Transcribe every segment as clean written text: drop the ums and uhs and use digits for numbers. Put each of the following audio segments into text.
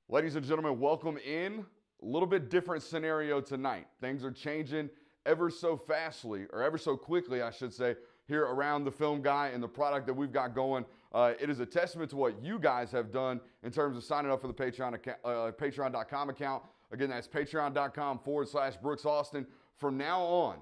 Ladies and gentlemen, welcome in. A little bit different scenario tonight. Things are changing ever so fastly, or ever so quickly, I should say, here around the Film Guy and the product that we've got going. It is a testament to what you guys have done in terms of signing up for the Patreon.com account. Again, that's patreon.com/Brooks Austin. From now on,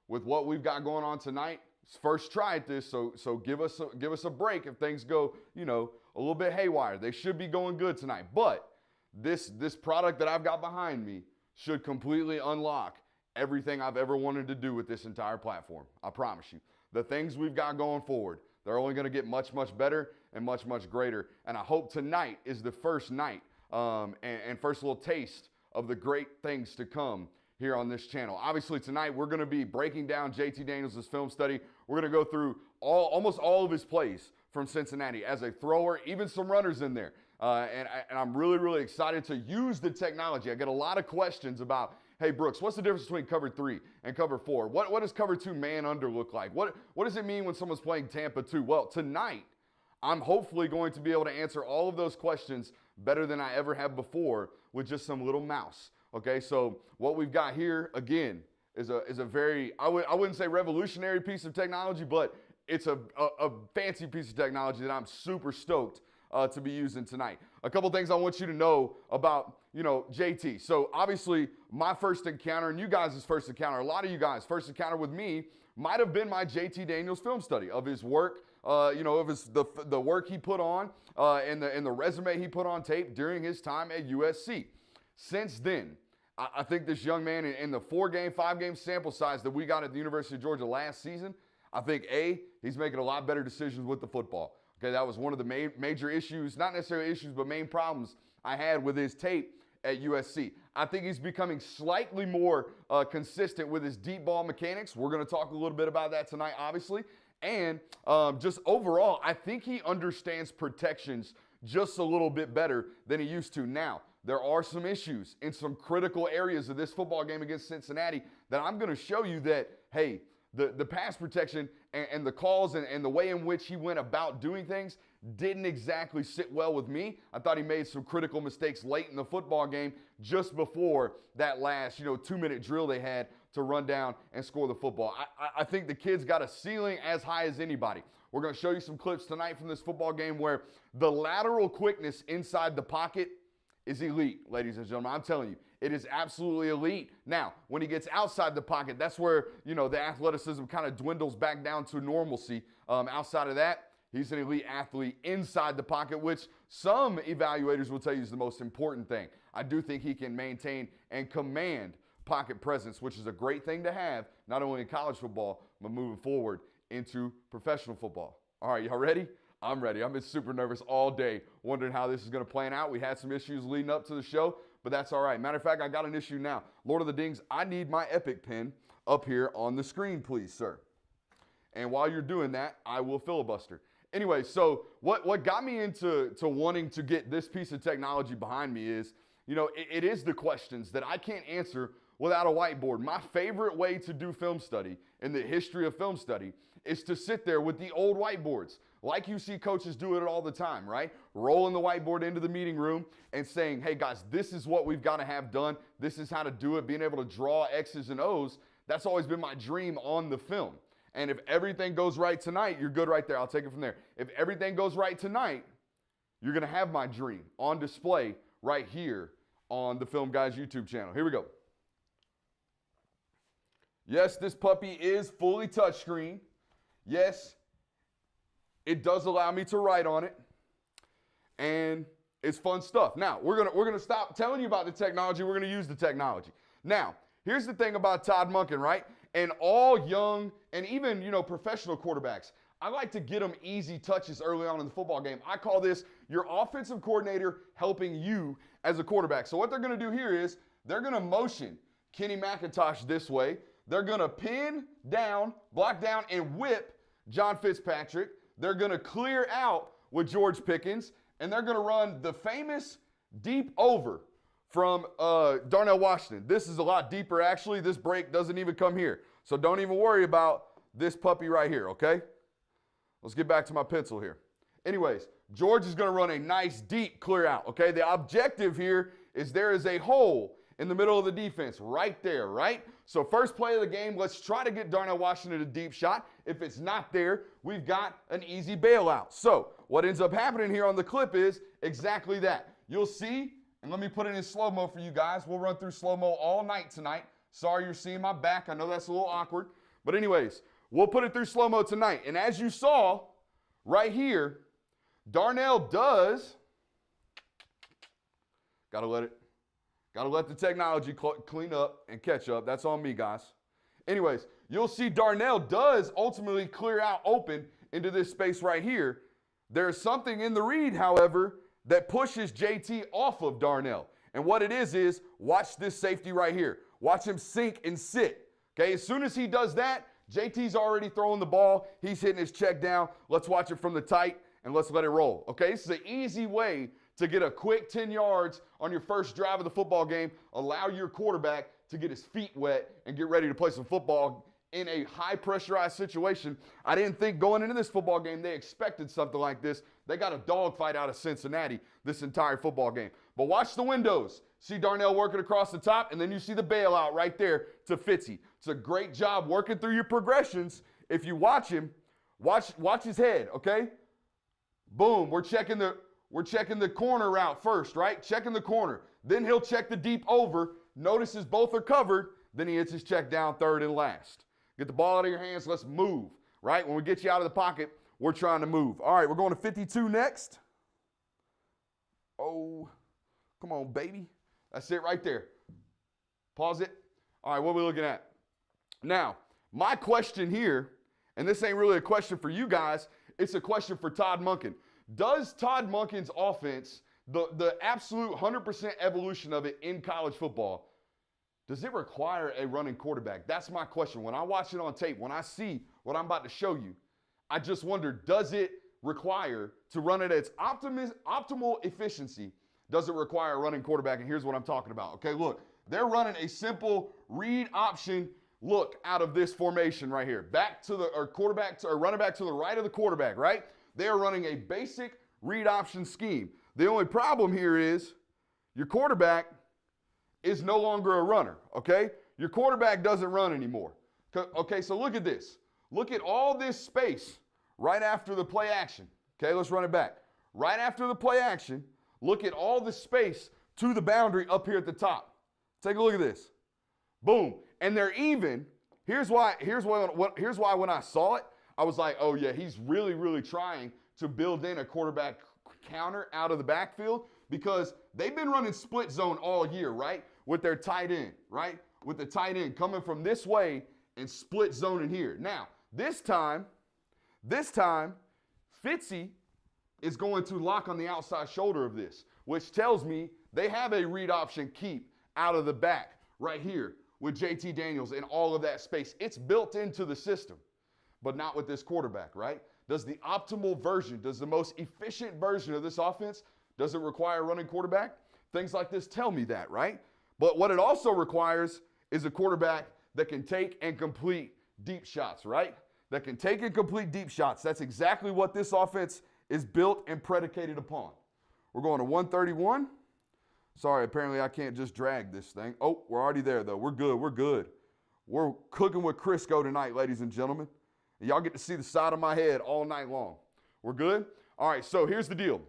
with what we've got going on tonight, first try at this, so give us a break if things go, a little bit haywire. They should be going good tonight, but this product that I've got behind me should completely unlock everything I've ever wanted to do with this entire platform. I promise you. The things we've got going forward, they're only going to get much, much better and much, much greater. And I hope tonight is the first night and first little taste of the great things to come here on this channel. Obviously, tonight we're going to be breaking down JT Daniels' film study. We're going to go through almost all of his plays from Cincinnati as a thrower, even some runners in there. And I'm really, really excited to use the technology. I get a lot of questions about, hey, Brooks, what's the difference between cover 3 and cover 4? What does cover 2 man under look like? What does it mean when someone's playing Tampa 2? Well, tonight, I'm hopefully going to be able to answer all of those questions better than I ever have before with just some little mouse. Okay, so what we've got here, again, is a very, I wouldn't say revolutionary piece of technology, but it's a fancy piece of technology that I'm super stoked to be using tonight. A couple things I want you to know about, JT. So obviously my first encounter and you guys' first encounter, a lot of you guys' first encounter with me might have been my JT Daniels film study of his work, of the work he put on and the resume he put on tape during his time at USC. Since then, I think this young man in the 4-game, 5-game sample size that we got at the University of Georgia last season, I think he's making a lot better decisions with the football. Okay, that was one of the major issues, not necessarily issues, but main problems I had with his tape at USC. I think he's becoming slightly more consistent with his deep ball mechanics. We're going to talk a little bit about that tonight, obviously. And just overall, I think he understands protections just a little bit better than he used to. Now, there are some issues in some critical areas of this football game against Cincinnati that I'm going to show you that, hey, the pass protection and the calls and the way in which he went about doing things didn't exactly sit well with me. I thought he made some critical mistakes late in the football game just before that last, 2-minute drill they had to run down and score the football. I think the kid's got a ceiling as high as anybody. We're going to show you some clips tonight from this football game where the lateral quickness inside the pocket is elite, ladies and gentlemen. I'm telling you, it is absolutely elite. Now, when he gets outside the pocket, that's where, the athleticism kind of dwindles back down to normalcy. Outside of that, he's an elite athlete inside the pocket, which some evaluators will tell you is the most important thing. I do think he can maintain and command pocket presence, which is a great thing to have, not only in college football, but moving forward into professional football. All right, y'all ready? I'm ready. I've been super nervous all day, wondering how this is going to plan out. We had some issues leading up to the show, but that's all right. Matter of fact, I got an issue now. Lord of the Dings, I need my Epic pen up here on the screen, please, sir. And while you're doing that, I will filibuster. Anyway, so what got me into wanting to get this piece of technology behind me is, it is the questions that I can't answer without a whiteboard. My favorite way to do film study in the history of film study is to sit there with the old whiteboards, like you see coaches do it all the time, right? Rolling the whiteboard into the meeting room and saying, hey guys, this is what we've got to have done. This is how to do it. Being able to draw X's and O's. That's always been my dream on the film. And if everything goes right tonight, you're good right there. I'll take it from there. If everything goes right tonight, you're going to have my dream on display right here on the Film Guys YouTube channel. Here we go. Yes, this puppy is fully touchscreen. Yes, it does allow me to write on it. And it's fun stuff. Now, we're gonna stop telling you about the technology. We're going to use the technology. Now, here's the thing about Todd Monken, right? And all young and even, professional quarterbacks, I like to get them easy touches early on in the football game. I call this your offensive coordinator helping you as a quarterback. So what they're going to do here is they're going to motion Kenny McIntosh this way. They're going to pin down, block down, and whip John Fitzpatrick. They're going to clear out with George Pickens, and they're going to run the famous deep over from Darnell Washington. This is a lot deeper, actually. This break doesn't even come here. So don't even worry about this puppy right here, okay? Let's get back to my pencil here. Anyways, George is going to run a nice deep clear out, okay? The objective here is there is a hole in the middle of the defense right there, right? So first play of the game, let's try to get Darnell Washington a deep shot. If it's not there, we've got an easy bailout. So what ends up happening here on the clip is exactly that. You'll see, and let me put it in slow-mo for you guys. We'll run through slow-mo all night tonight. Sorry you're seeing my back. I know that's a little awkward. But anyways, we'll put it through slow-mo tonight. And as you saw right here, Darnell does, gotta let the technology clean up and catch up. That's on me, guys. Anyways, you'll see Darnell does ultimately clear out open into this space right here. There's something in the read, however, that pushes JT off of Darnell. And what it is watch this safety right here. Watch him sink and sit. Okay, as soon as he does that, JT's already throwing the ball. He's hitting his check down. Let's watch it from the tight and let's let it roll. Okay, this is an easy way to get a quick 10 yards on your first drive of the football game. Allow your quarterback to get his feet wet and get ready to play some football in a high pressurized situation. I didn't think going into this football game they expected something like this. They got a dogfight out of Cincinnati this entire football game. But watch the windows. See Darnell working across the top, and then you see the bailout right there to Fitzy. It's a great job working through your progressions. If you watch him, watch his head, okay? Boom, we're checking the corner route first, right? Checking the corner. Then he'll check the deep over. Notices both are covered. Then he hits his check down third and last. Get the ball out of your hands. Let's move, right? When we get you out of the pocket, we're trying to move. All right, we're going to 52 next. Oh, come on, baby. That's it right there. Pause it. All right, what are we looking at? Now, my question here, and this ain't really a question for you guys, it's a question for Todd Monken. Does Todd Monken's offense, the absolute 100% evolution of it in college football, does it require a running quarterback? That's my question. When I watch it on tape, when I see what I'm about to show you, I just wonder, does it require to run it at its optimal efficiency? Does it require a running quarterback? And here's what I'm talking about. Okay, look, they're running a simple read option look out of this formation right here. Back to the running back to the right of the quarterback, right? They are running a basic read option scheme. The only problem here is your quarterback is no longer a runner, okay? Your quarterback doesn't run anymore. Okay, so look at this. Look at all this space right after the play action. Okay, let's run it back. Right after the play action, look at all the space to the boundary up here at the top. Take a look at this. Boom. And they're even. Here's why when I saw it, I was like, oh yeah, he's really, really trying to build in a quarterback counter out of the backfield because they've been running split zone all year, right? With their tight end, right? With the tight end coming from this way and split zoning here. Now, this time, Fitzy is going to lock on the outside shoulder of this, which tells me they have a read option keep out of the back right here with JT Daniels and all of that space. It's built into the system, but not with this quarterback, right? Does the optimal version, does the most efficient version of this offense, does it require a running quarterback? Things like this tell me that, right? But what it also requires is a quarterback that can take and complete deep shots, right? That can take and complete deep shots. That's exactly what this offense is built and predicated upon. We're going to 131. Sorry, apparently I can't just drag this thing. Oh, we're already there, though. We're good. We're good. We're cooking with Crisco tonight, ladies and gentlemen. And y'all get to see the side of my head all night long. We're good? All right, so here's the deal.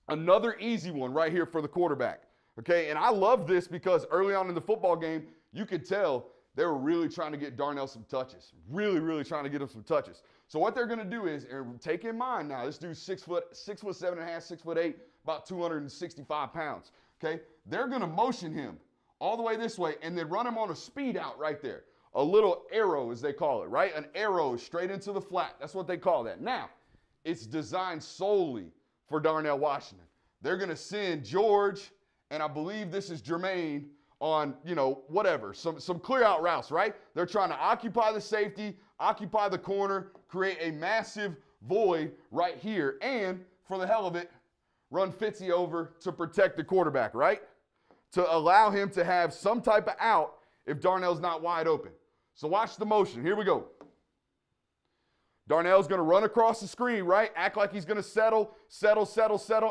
Another easy one right here for the quarterback. Okay, and I love this because early on in the football game, you could tell they were really trying to get Darnell some touches. Really, really trying to get him some touches. So what they're going to do is, and take in mind now, this dude's 6'7.5", 6'8", about 265 pounds. Okay, they're going to motion him all the way this way and then run him on a speed out right there. A little arrow, as they call it, right? An arrow straight into the flat. That's what they call that. Now, it's designed solely for Darnell Washington. They're going to send George, and I believe this is Jermaine, on, whatever, some clear out routes, right? They're trying to occupy the safety, occupy the corner, create a massive void right here, and for the hell of it, run Fitzy over to protect the quarterback, right? To allow him to have some type of out if Darnell's not wide open. So watch the motion. Here we go. Darnell's going to run across the screen, right? Act like he's going to settle.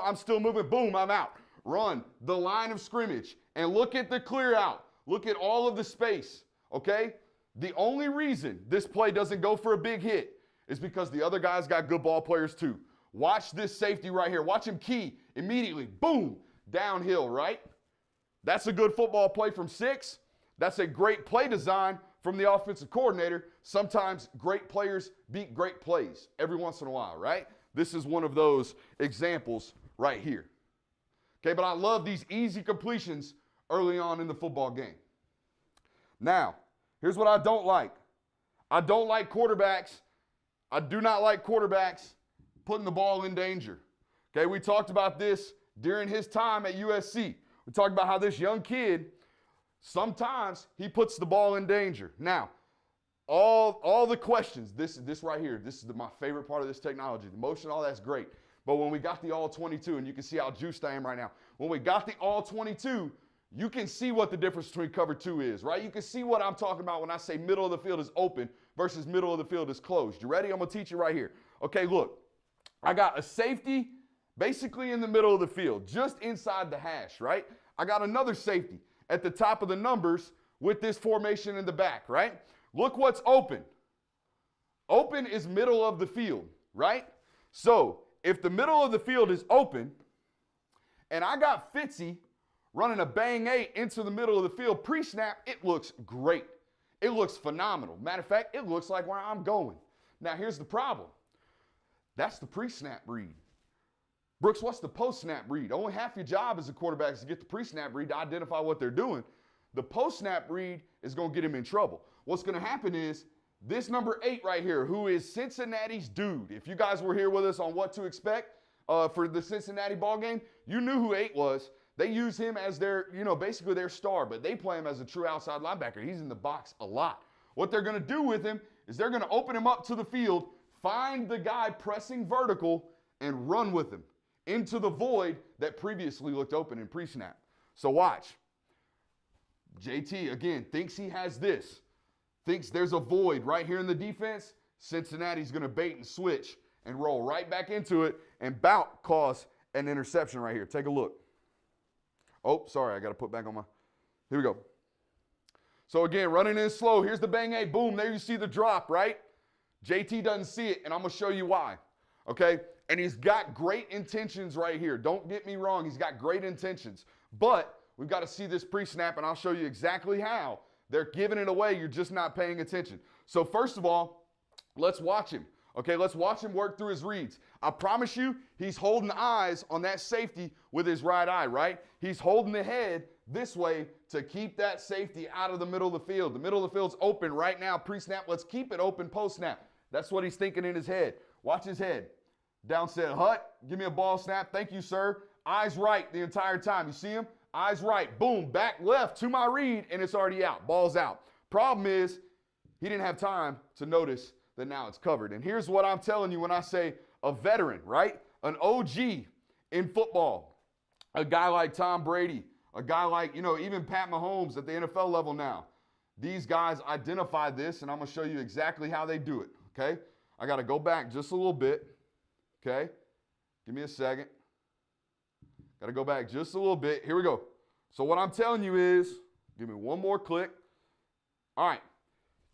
I'm still moving. Boom, I'm out. Run the line of scrimmage and look at the clear out. Look at all of the space, okay? The only reason this play doesn't go for a big hit is because the other guys got good ball players too. Watch this safety right here. Watch him key immediately. Boom, downhill, right? That's a good football play from 6. That's a great play design from the offensive coordinator. Sometimes great players beat great plays every once in a while, right? This is one of those examples right here. Okay, but I love these easy completions early on in the football game. Now, here's what I don't like. I don't like quarterbacks. I do not like quarterbacks putting the ball in danger. Okay, we talked about this during his time at USC. We talked about how this young kid, sometimes he puts the ball in danger. Now, all the questions, this right here, this is my favorite part of this technology. The motion, all that's great. But when we got the all-22, and you can see how juiced I am right now. When we got the all-22, you can see what the difference between cover 2 is, right? You can see what I'm talking about when I say middle of the field is open versus middle of the field is closed. You ready? I'm going to teach you right here. Okay, look. I got a safety basically in the middle of the field, just inside the hash, right? I got another safety at the top of the numbers with this formation in the back, right? Look what's open. Open is middle of the field, right? So if the middle of the field is open and I got Fitzy running a bang 8 into the middle of the field pre-snap, it looks great. It looks phenomenal. Matter of fact, it looks like where I'm going. Now here's the problem. That's the pre-snap read. Brooks, what's the post-snap read? Only half your job as a quarterback is to get the pre-snap read to identify what they're doing. The post-snap read is going to get him in trouble. What's going to happen is this number 8 right here, who is Cincinnati's dude. If you guys were here with us on what to expect for the Cincinnati ball game, you knew who 8 was. They use him as their, basically their star, but they play him as a true outside linebacker. He's in the box a lot. What they're going to do with him is they're going to open him up to the field, find the guy pressing vertical, and run with him into the void that previously looked open in pre-snap. So watch. JT, again, thinks he has this. Thinks there's a void right here in the defense. Cincinnati's going to bait and switch and roll right back into it and about cause an interception right here. Take a look. Oh, sorry, I got to put back on my. Here we go. So again, running in slow. Here's the bang A. Boom. There you see the drop, right? JT doesn't see it, and I'm going to show you why. Okay? And he's got great intentions right here. Don't get me wrong. He's got great intentions. But we've got to see this pre-snap, and I'll show you exactly how. They're giving it away. You're just not paying attention. So first of all, let's watch him. Okay, let's watch him work through his reads. I promise you, he's holding eyes on that safety with his right eye, right? He's holding the head this way to keep that safety out of the middle of the field. The middle of the field's open right now, pre-snap. Let's keep it open post-snap. That's what he's thinking in his head. Watch his head. Down said, Hut, give me a ball snap. Thank you, sir. Eyes right the entire time. You see him? Eyes right. Boom, back left to my read, and it's already out. Ball's out. Problem is, he didn't have time to notice that now it's covered. And here's what I'm telling you when I say a veteran, right? An OG in football. A guy like Tom Brady. A guy like, even Pat Mahomes at the NFL level now. These guys identify this, and I'm going to show you exactly how they do it, okay? I got to go back just a little bit, okay? Give me a second. Got to go back just a little bit. Here we go. So what I'm telling you is, give me one more click. All right.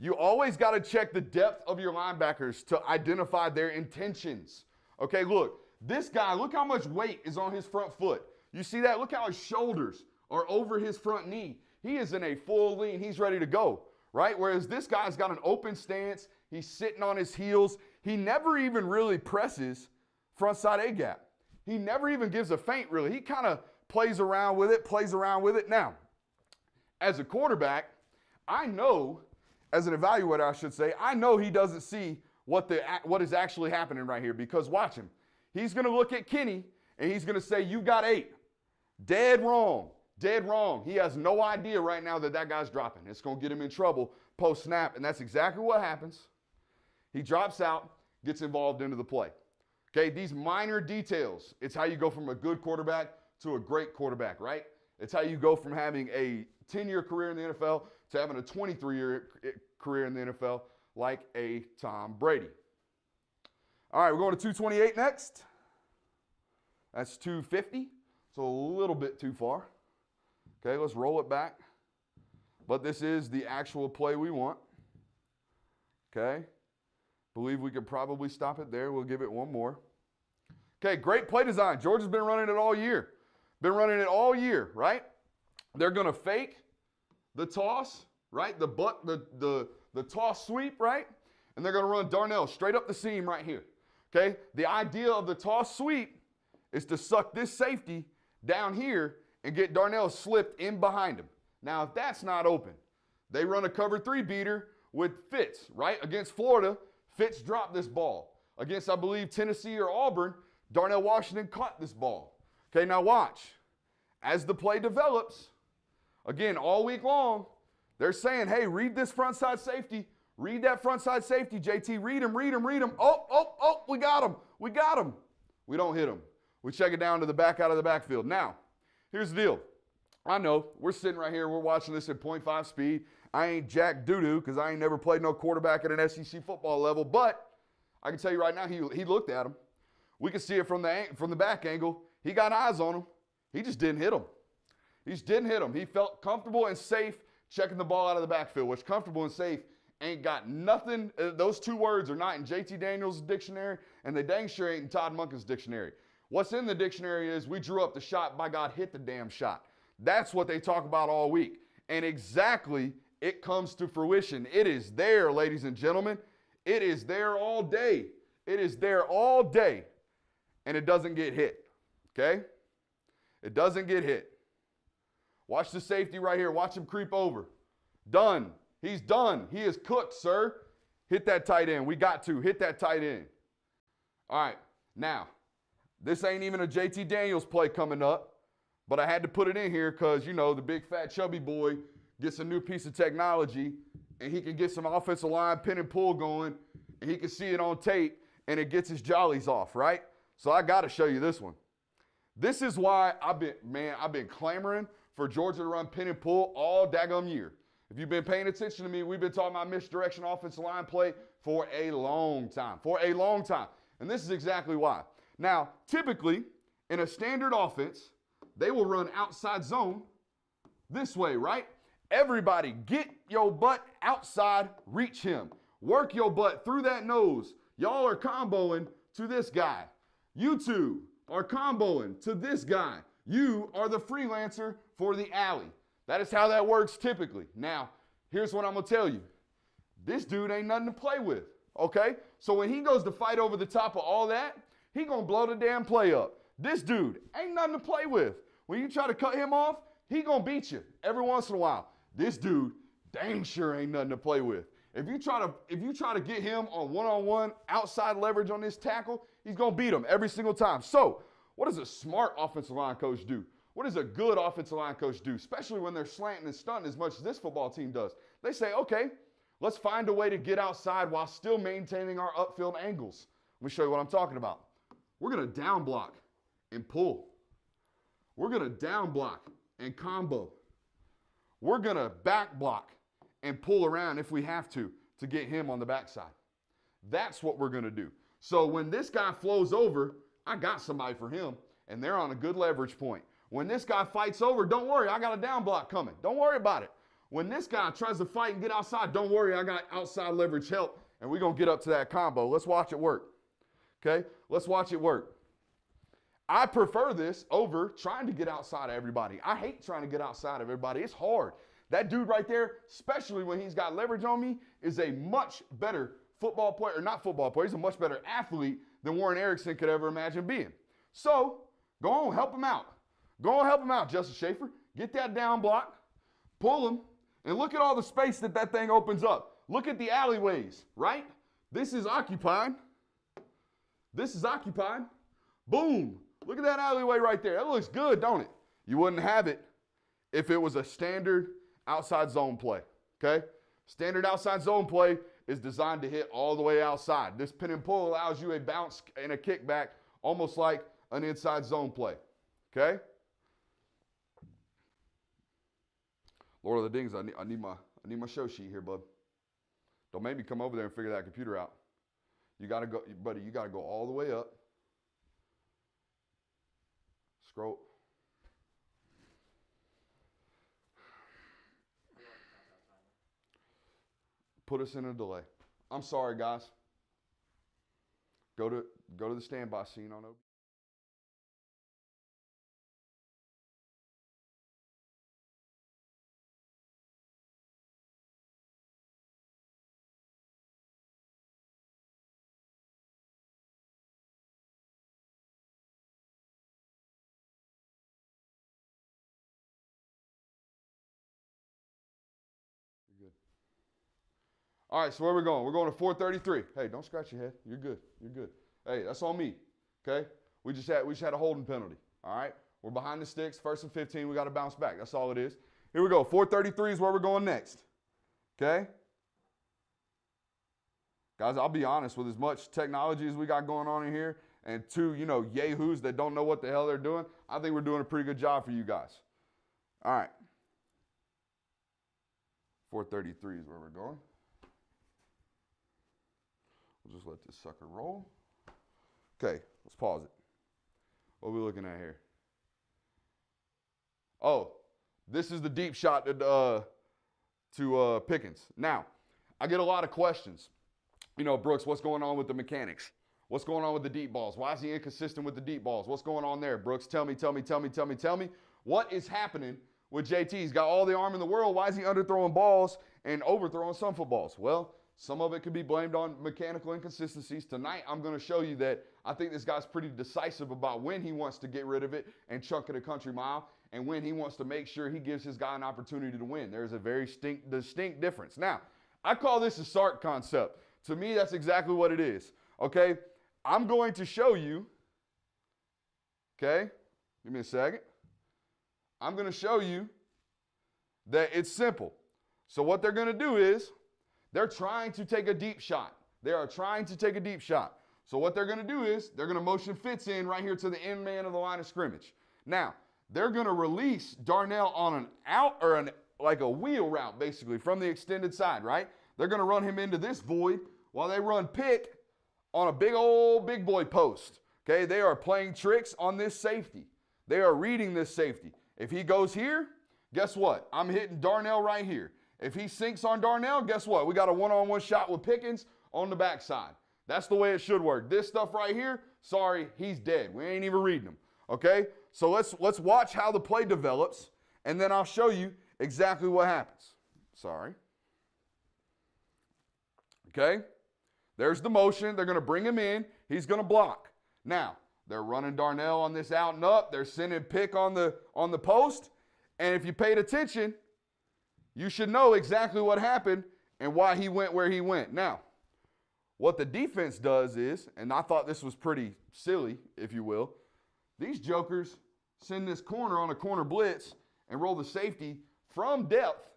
You always got to check the depth of your linebackers to identify their intentions. Okay, look. This guy, look how much weight is on his front foot. You see that? Look how his shoulders are over his front knee. He is in a full lean. He's ready to go, right? Whereas this guy's got an open stance. He's sitting on his heels. He never even really presses front side A gap. He never even gives a feint, really. He kind of plays around with it. Now, as a quarterback, I know, as an evaluator, I should say, I know he doesn't see what is actually happening right here, because watch him. He's going to look at Kenny, and he's going to say, you got 8. Dead wrong. Dead wrong. He has no idea right now that guy's dropping. It's going to get him in trouble post-snap, and that's exactly what happens. He drops out, gets involved into the play. Okay, these minor details, it's how you go from a good quarterback to a great quarterback, right? It's how you go from having a 10-year career in the NFL to having a 23-year career in the NFL like a Tom Brady. All right, we're going to 228 next. That's 250, so a little bit too far. Okay, let's roll it back. But this is the actual play we want. Okay, believe we could probably stop it there. We'll give it one more. Okay, great play design. Georgia's been running it all year. Been running it all year, right? They're going to fake the toss, right? The toss sweep, right? And they're going to run Darnell straight up the seam right here. Okay? The idea of the toss sweep is to suck this safety down here and get Darnell slipped in behind him. Now, if that's not open, they run a cover 3 beater with Fitz, right? Against Florida, Fitz dropped this ball. Against, I believe, Tennessee or Auburn, Darnell Washington caught this ball. Okay, now watch. As the play develops, again, all week long, they're saying, hey, read this front side safety. Read that front side safety, JT. Read him, read him, read him. Oh, we got him. We got him. We don't hit him. We check it down to the back out of the backfield. Now, here's the deal. I know we're sitting right here. We're watching this at 0.5 speed. I ain't jack doo-doo because I ain't never played no quarterback at an SEC football level. But I can tell you right now, he looked at him. We can see it from the back angle. He got eyes on him. He just didn't hit him. He just didn't hit him. He felt comfortable and safe checking the ball out of the backfield, which comfortable and safe ain't got nothing. Those two words are not in JT Daniels' dictionary, and they dang sure ain't in Todd Monken's dictionary. What's in the dictionary is we drew up the shot, by God, hit the damn shot. That's what they talk about all week. And exactly, it comes to fruition. It is there, ladies and gentlemen. It is there all day. It is there all day, and it doesn't get hit, okay? It doesn't get hit. Watch the safety right here. Watch him creep over. Done. He's done. He is cooked, sir. Hit that tight end. We got to. Hit that tight end. All right. Now, this ain't even a JT Daniels play coming up, but I had to put it in here because, you know, the big fat chubby boy gets a new piece of technology and he can get some offensive line pin and pull going and he can see it on tape and it gets his jollies off, right? So I got to show you this one. This is why I've been clamoring for Georgia to run pin and pull all daggum year. If you've been paying attention to me, we've been talking about misdirection offensive line play for a long time. And this is exactly why. Now, typically, in a standard offense, they will run outside zone this way, right? Everybody get your butt outside, reach him. Work your butt through that nose. Y'all are comboing to this guy. You two are comboing to this guy. You are the freelancer for the alley. That is how that works typically. Now, here's what I'm going to tell you. This dude ain't nothing to play with, okay? So when he goes to fight over the top of all that, he going to blow the damn play up. This dude ain't nothing to play with. When you try to cut him off, he going to beat you every once in a while. This dude dang sure ain't nothing to play with. If you try to get him on one-on-one outside leverage on this tackle, he's going to beat him every single time. So what does a smart offensive line coach do? What does a good offensive line coach do, especially when they're slanting and stunting as much as this football team does? They say, okay, let's find a way to get outside while still maintaining our upfield angles. Let me show you what I'm talking about. We're going to down block and pull. We're going to down block and combo. We're going to back block and pull around if we have to get him on the backside. That's what we're going to do. So when this guy flows over, I got somebody for him, and they're on a good leverage point. When this guy fights over, don't worry, I got a down block coming. Don't worry about it. When this guy tries to fight and get outside, don't worry, I got outside leverage help, and we're going to get up to that combo. Let's watch it work. Okay? Let's watch it work. I prefer this over trying to get outside of everybody. I hate trying to get outside of everybody. It's hard. That dude right there, especially when he's got leverage on me, is a much better football player, or not football player, he's a much better athlete than Warren Erickson could ever imagine being. So, go on, help him out. Go on, help him out, Justin Schaefer. Get that down block, pull him, and look at all the space that thing opens up. Look at the alleyways, right? This is occupied. This is occupied. Boom. Look at that alleyway right there. That looks good, don't it? You wouldn't have it if it was a standard outside zone play, okay? Standard outside zone play is designed to hit all the way outside. This pin and pull allows you a bounce and a kickback almost like an inside zone play, okay? Lord of the Dings, I need my show sheet here, bub. Don't make me come over there and figure that computer out. You got to go, buddy, you got to go all the way up. Scroll. Put us in a delay. I'm sorry, guys. Go to the standby scene on OB. You're good. All right, so where are we going? We're going to 433. Hey, don't scratch your head. You're good. You're good. Hey, that's on me. Okay? We just had a holding penalty. All right? We're behind the sticks, 1st and 15. We got to bounce back. That's all it is. Here we go. 433 is where we're going next. Okay? Guys, I'll be honest, with as much technology as we got going on in here and two, yahoos that don't know what the hell they're doing, I think we're doing a pretty good job for you guys. All right. 433 is where we're going. We'll just let this sucker roll. Okay, let's pause it. What are we looking at here? Oh, this is the deep shot to Pickens. Now, I get a lot of questions. Brooks, what's going on with the mechanics? What's going on with the deep balls? Why is he inconsistent with the deep balls? What's going on there, Brooks? Tell me. What is happening with JT? He's got all the arm in the world. Why is he underthrowing balls and overthrowing some footballs? Well, some of it could be blamed on mechanical inconsistencies. Tonight, I'm going to show you that I think this guy's pretty decisive about when he wants to get rid of it and chunk it a country mile and when he wants to make sure he gives his guy an opportunity to win. There's a very distinct difference. Now, I call this a Sark concept. To me, that's exactly what it is. Okay? I'm going to show you, okay? Give me a second. I'm going to show you that it's simple. So what they're going to do is they're trying to take a deep shot. They are trying to take a deep shot. So what they're going to do is they're going to motion Fitz in right here to the end man of the line of scrimmage. Now, they're going to release Darnell on an out or like a wheel route, basically, from the extended side, right? They're going to run him into this void while they run pick on a big boy post. Okay, they are playing tricks on this safety. They are reading this safety. If he goes here, guess what? I'm hitting Darnell right here. If he sinks on Darnell, guess what? We got a one-on-one shot with Pickens on the backside. That's the way it should work. This stuff right here, sorry, he's dead. We ain't even reading him. Okay? So let's watch how the play develops, and then I'll show you exactly what happens. Sorry. Okay? There's the motion. They're going to bring him in. He's going to block. Now, they're running Darnell on this out and up. They're sending pick on the post. And if you paid attention, you should know exactly what happened and why he went where he went. Now, what the defense does is, and I thought this was pretty silly, if you will, these jokers send this corner on a corner blitz and roll the safety from depth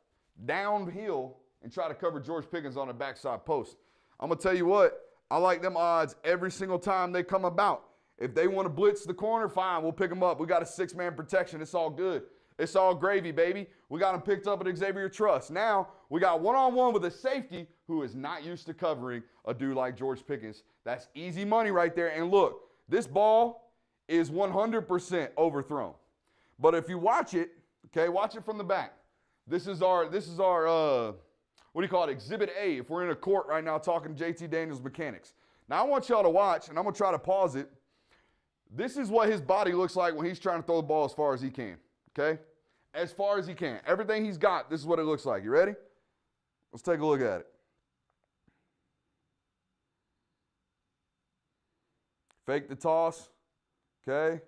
downhill and try to cover George Pickens on a backside post. I'm going to tell you what, I like them odds every single time they come about. If they want to blitz the corner, fine, we'll pick them up. We got a 6-man protection. It's all good. It's all gravy, baby. We got him picked up at Xavier Truss. Now, we got one-on-one with a safety who is not used to covering a dude like George Pickens. That's easy money right there. And look, this ball is 100% overthrown. But if you watch it, okay, watch it from the back. This is our what do you call it, Exhibit A, if we're in a court right now talking JT Daniels mechanics. Now, I want y'all to watch, and I'm going to try to pause it. This is what his body looks like when he's trying to throw the ball as far as he can, okay? As far as he can. Everything he's got, this is what it looks like. You ready? Let's take a look at it. Fake the toss, okay?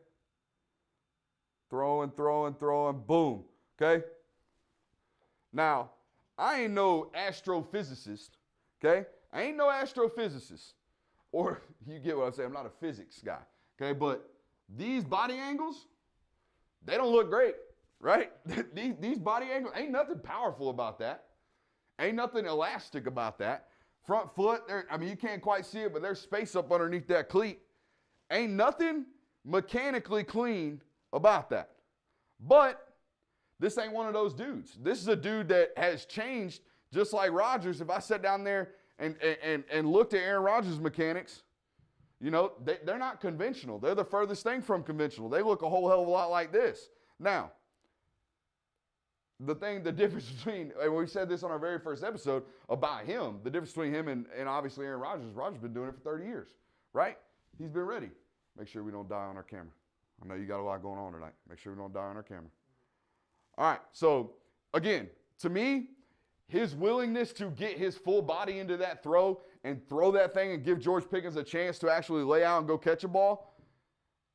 Throwing, boom, okay? Now, I ain't no astrophysicist, okay? I ain't no astrophysicist. Or, you get what I'm saying, I'm not a physics guy, okay? But these body angles, they don't look great, right? these body angles, ain't nothing powerful about that. Ain't nothing elastic about that. Front foot, you can't quite see it, but there's space up underneath that cleat. Ain't nothing mechanically clean about that. But this ain't one of those dudes. This is a dude that has changed just like Rodgers. If I sat down there and looked at Aaron Rodgers' mechanics, you know, they're not conventional. They're the furthest thing from conventional. They look a whole hell of a lot like this. Now, the difference between, and we said this on our very first episode about him, the difference between him and obviously Aaron Rodgers, Rodgers been doing it for 30 years, right? He's been ready. Make sure we don't die on our camera. I know you got a lot going on tonight. Make sure we don't die on our camera. All right, so again, to me, his willingness to get his full body into that throw and throw that thing and give George Pickens a chance to actually lay out and go catch a ball,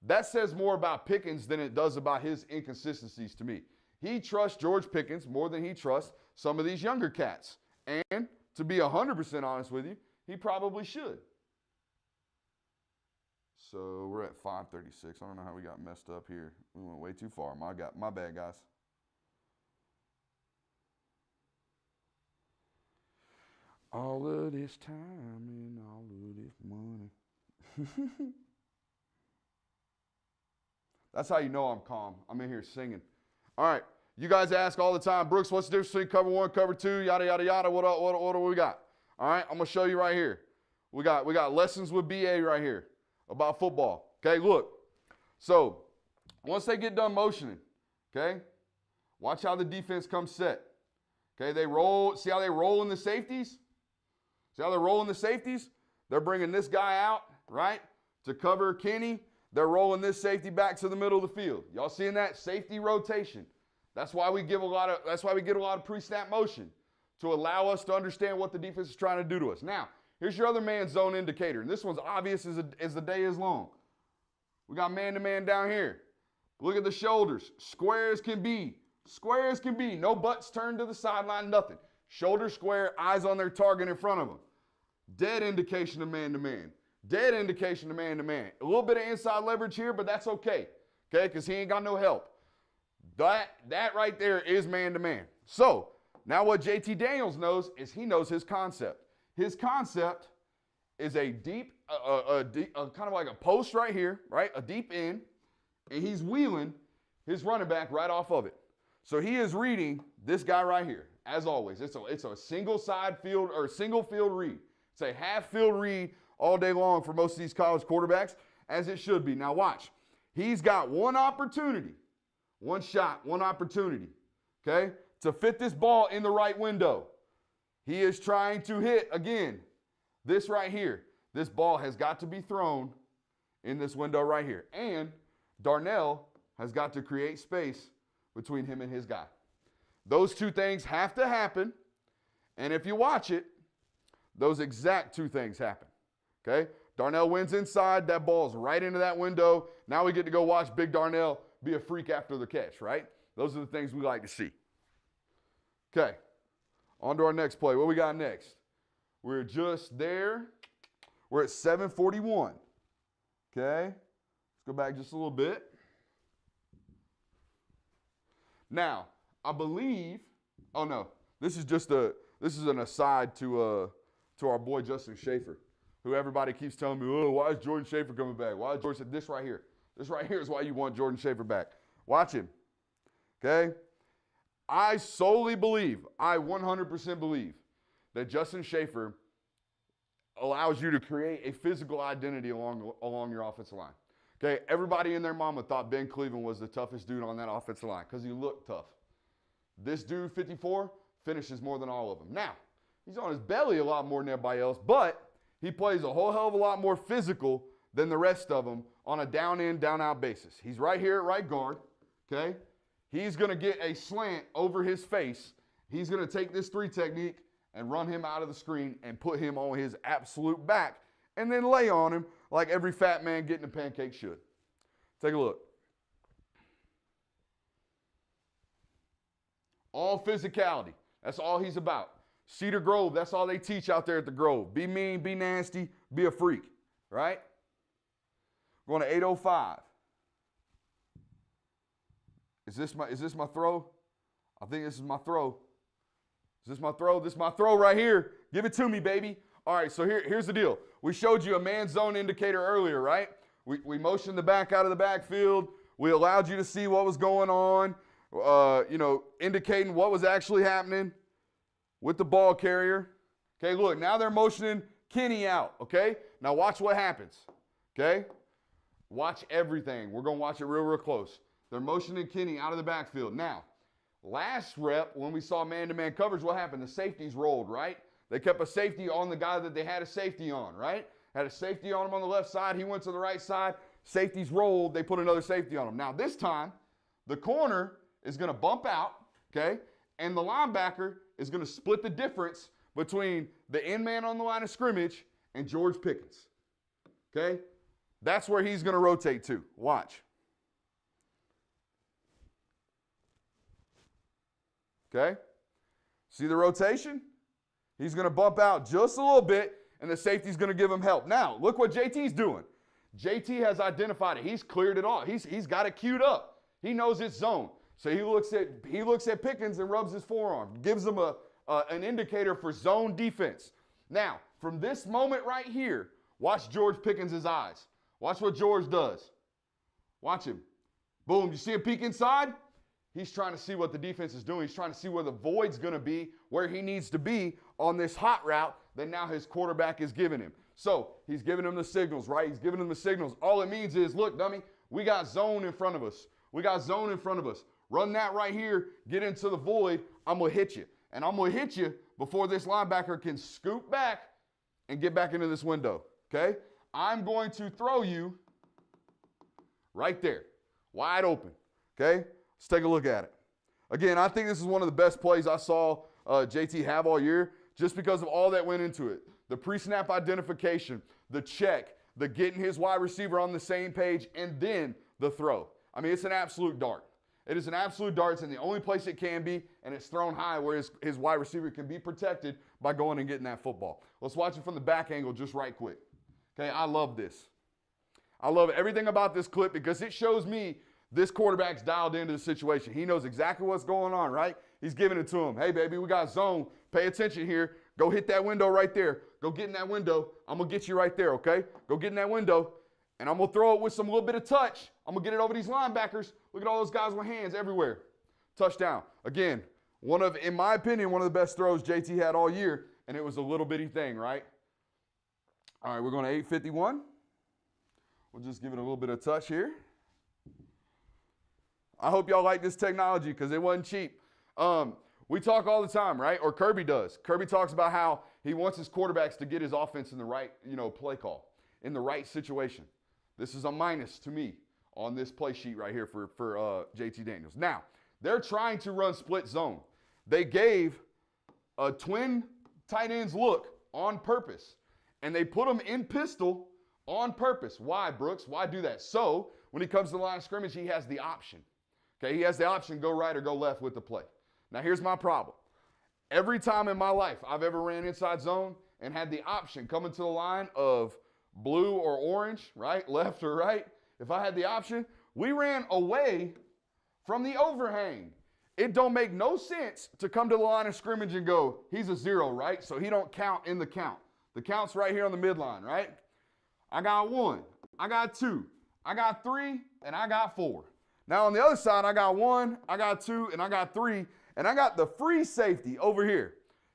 that says more about Pickens than it does about his inconsistencies to me. He trusts George Pickens more than he trusts some of these younger cats. And to be 100% honest with you, he probably should. So we're at 5:36. I don't know how we got messed up here. We went way too far. My bad, guys. All of this time and all of this money. That's how you know I'm calm. I'm in here singing. All right. You guys ask all the time, Brooks, what's the difference between cover one, cover two, yada, yada, yada. What do we got? All right. I'm going to show you right here. We got lessons with BA right here about football. Okay, look. So once they get done motioning, okay, watch how the defense comes set. Okay, they roll. See how they roll in the safeties? See how they're rolling the safeties? They're bringing this guy out, right, to cover Kenny. They're rolling this safety back to the middle of the field. Y'all seeing that? Safety rotation. That's why we get a lot of pre-snap motion, to allow us to understand what the defense is trying to do to us. Now, here's your other man zone indicator, and this one's obvious as the day is long. We got man-to-man down here. Look at the shoulders. Square as can be. Square as can be. No butts turned to the sideline, nothing. Shoulder square, eyes on their target in front of them. Dead indication of man-to-man. Dead indication of man-to-man. A little bit of inside leverage here, but that's okay, because he ain't got no help. That right there is man-to-man. So, now what JT Daniels knows is he knows his concept. His concept is a deep, kind of like a post right here, right? A deep end, and he's wheeling his running back right off of it. So he is reading this guy right here. As always, it's a single side field or single field read. It's a half field read all day long for most of these college quarterbacks, as it should be. Now watch. He's got one opportunity, one shot, one opportunity, okay, to fit this ball in the right window. He is trying to hit, again, this right here. This ball has got to be thrown in this window right here. And Darnell has got to create space between him and his guy. Those two things have to happen. And if you watch it, those exact two things happen. Okay? Darnell wins inside. That ball's right into that window. Now we get to go watch Big Darnell be a freak after the catch, right? Those are the things we like to see. Okay. On to our next play. What we got next? We're just there. We're at 7:41. Okay? Let's go back just a little bit. Now, I believe, oh no, this is an aside to our boy Justin Schaefer, who everybody keeps telling me, oh, why is Jordan Schaefer coming back? Why is Jordan? This right here is why you want Jordan Schaefer back. Watch him. Okay? I solely believe, I 100% believe that Justin Schaefer allows you to create a physical identity along your offensive line. Okay? Everybody and their mama thought Ben Cleveland was the toughest dude on that offensive line because he looked tough. This dude, 54, finishes more than all of them. Now, he's on his belly a lot more than everybody else, but he plays a whole hell of a lot more physical than the rest of them on a down-in, down-out basis. He's right here at right guard, okay? He's going to get a slant over his face. He's going to take this 3 technique and run him out of the screen and put him on his absolute back and then lay on him like every fat man getting a pancake should. Take a look. All physicality. That's all he's about. Cedar Grove, that's all they teach out there at the Grove. Be mean, be nasty, be a freak, right? We're going to 8:05. Is this my throw? I think this is my throw. Is this my throw? This is my throw right here. Give it to me, baby. All right, so here's the deal. We showed you a man zone indicator earlier, right? We motioned the back out of the backfield. We allowed you to see what was going on, indicating what was actually happening with the ball carrier, Okay, look, now they're motioning Kenny out, okay? Now watch what happens, okay? Watch everything. We're going to watch it real, real close. They're motioning Kenny out of the backfield. Now, last rep, when we saw man-to-man coverage, what happened? The safeties rolled, right? They kept a safety on the guy that they had a safety on, right? Had a safety on him on the left side. He went to the right side. Safeties rolled. They put another safety on him. Now, this time, the corner is going to bump out, okay? And the linebacker is going to split the difference between the end man on the line of scrimmage and George Pickens, okay? That's where he's going to rotate to. Watch. Okay? See the rotation? He's going to bump out just a little bit, and the safety's going to give him help. Now, look what JT's doing. JT has identified it. He's cleared it all. He's got it queued up. He knows it's zone. So he looks at Pickens and rubs his forearm, gives him an indicator for zone defense. Now, from this moment right here, watch George Pickens' eyes. Watch what George does. Watch him. Boom, you see him peek inside? He's trying to see what the defense is doing. He's trying to see where the void's going to be, where he needs to be on this hot route that now his quarterback is giving him. So he's giving him the signals, right? He's giving him the signals. All it means is, look, dummy, we got zone in front of us. We got zone in front of us. Run that right here, get into the void, I'm going to hit you. And I'm going to hit you before this linebacker can scoop back and get back into this window, okay? I'm going to throw you right there, wide open, okay? Let's take a look at it. Again, I think this is one of the best plays I saw JT have all year just because of all that went into it. The pre-snap identification, the check, the getting his wide receiver on the same page, and then the throw. I mean, it's an absolute dart. It is an absolute dart. It's in the only place it can be, and it's thrown high where his wide receiver can be protected by going and getting that football. Let's watch it from the back angle just right quick. Okay, I love this. I love everything about this clip because it shows me this quarterback's dialed into the situation. He knows exactly what's going on, right? He's giving it to him. Hey, baby, we got zone. Pay attention here. Go hit that window right there. Go get in that window. I'm going to get you right there, okay? Go get in that window, and I'm going to throw it with some little bit of touch. I'm going to get it over these linebackers. Look at all those guys with hands everywhere. Touchdown. Again, in my opinion, one of the best throws JT had all year, and it was a little bitty thing, right? All right, we're going to 851. We'll just give it a little bit of touch here. I hope y'all like this technology because it wasn't cheap. We talk all the time, right? Or Kirby does. Kirby talks about how he wants his quarterbacks to get his offense in the right, play call, in the right situation. This is a minus to me on this play sheet right here for JT Daniels. Now, they're trying to run split zone. They gave a twin tight ends look on purpose, and they put them in pistol on purpose. Why, Brooks? Why do that? So when he comes to the line of scrimmage, he has the option. Okay, he has the option, go right or go left with the play. Now, here's my problem. Every time in my life I've ever ran inside zone and had the option coming to the line of blue or orange, right, left or right, if I had the option, we ran away from the overhang. It don't make no sense to come to the line of scrimmage and go, he's a zero, right? So he don't count in the count. The count's right here on the midline, right? I got 1, I got 2, I got 3, and I got 4. Now on the other side, I got 1, I got 2, and I got 3, and I got the free safety over here,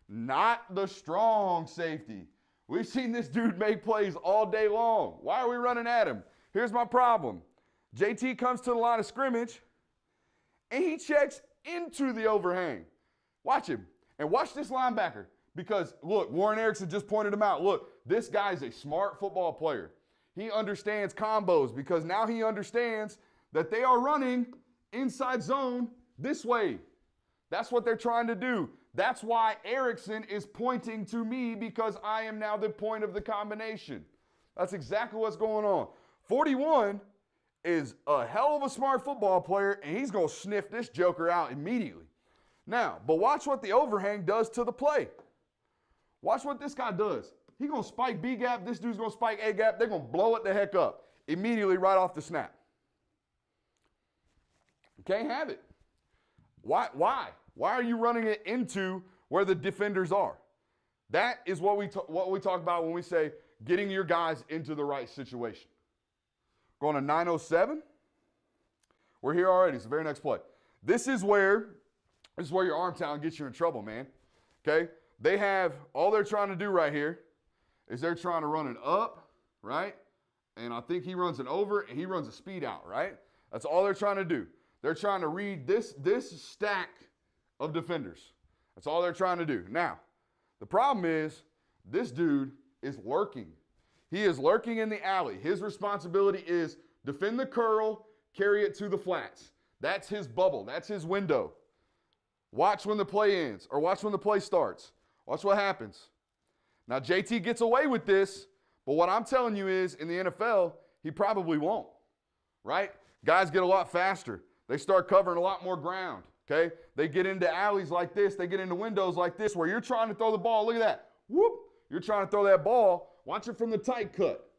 not the strong safety. We've seen this dude make plays all day long. Why are we running at him? Here's my problem. JT comes to the line of scrimmage, and he checks into the overhang. Watch him, and watch this linebacker, because, look, Warren Erickson just pointed him out. Look, this guy's a smart football player. He understands combos because now he understands that they are running inside zone this way. That's what they're trying to do. That's why Erickson is pointing to me because I am now the point of the combination. That's exactly what's going on. 41 is a hell of a smart football player, and he's going to sniff this joker out immediately. Now, but watch what the overhang does to the play. Watch what this guy does. He's going to spike B gap. This dude's going to spike A gap. They're going to blow it the heck up immediately right off the snap. Can't have it. Why? Why are you running it into where the defenders are? That is what we talk about when we say getting your guys into the right situation. Going to 907. We're here already. It's the very next play. This is where your arm talent gets you in trouble, man. Okay? They have, all they're trying to do right here is they're trying to run an up, right? And I think he runs an over and he runs a speed out, right? That's all they're trying to do. They're trying to read this stack of defenders. That's all they're trying to do. Now, the problem is this dude is lurking. He is lurking in the alley. His responsibility is defend the curl, carry it to the flats. That's his bubble. That's his window. Watch when the play ends or watch when the play starts. Watch what happens. Now, JT gets away with this, but what I'm telling you is in the NFL, he probably won't, right? Guys get a lot faster. They start covering a lot more ground, okay? They get into alleys like this. They get into windows like this where you're trying to throw the ball. Look at that. Whoop. You're trying to throw that ball. Watch it from the tight cut.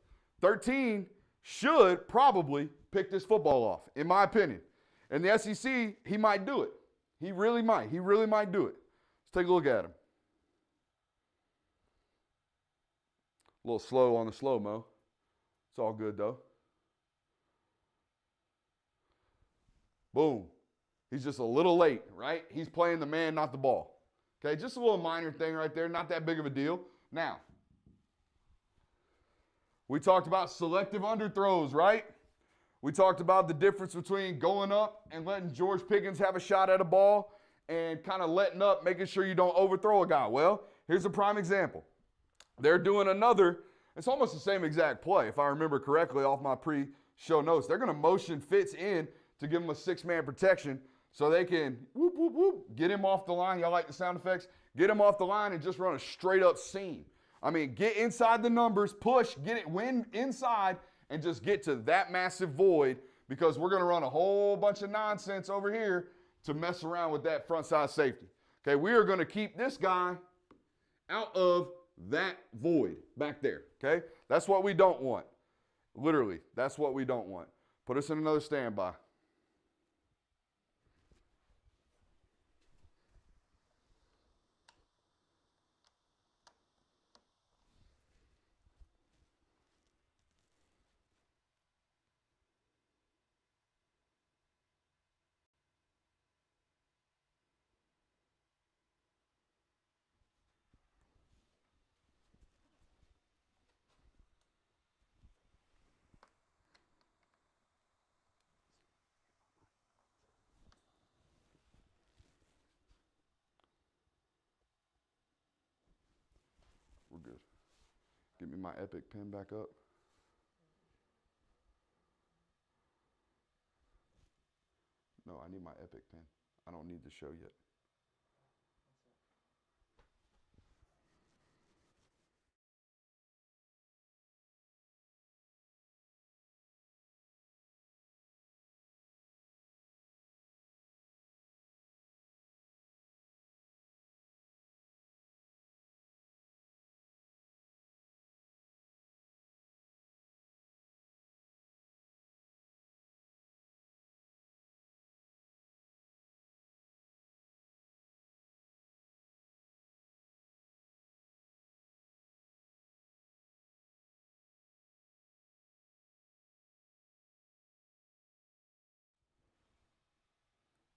13 should probably pick this football off, in my opinion. In the SEC, he might do it. He really might. He really might do it. Let's take a look at him. A little slow on the slow-mo. It's all good, though. Boom. He's just a little late, right? He's playing the man, not the ball. Okay, just a little minor thing right there. Not that big of a deal. Now, we talked about selective underthrows, right? We talked about the difference between going up and letting George Pickens have a shot at a ball and kind of letting up, making sure you don't overthrow a guy. Well, here's a prime example. They're doing another, it's almost the same exact play, if I remember correctly off my pre-show notes. They're going to motion Fitz in to give him a six-man protection so they can whoop, whoop, whoop, get him off the line. Y'all like the sound effects? Get him off the line and just run a straight-up seam. I mean, get inside the numbers, push, get it, win inside, and just get to that massive void because we're going to run a whole bunch of nonsense over here to mess around with that front side safety. Okay, we are going to keep this guy out of that void back there, okay? That's what we don't want. Literally, that's what we don't want. Put us in another standby. We're good. Give me my Epic pen back up. No, I need my Epic pen. I don't need the show yet.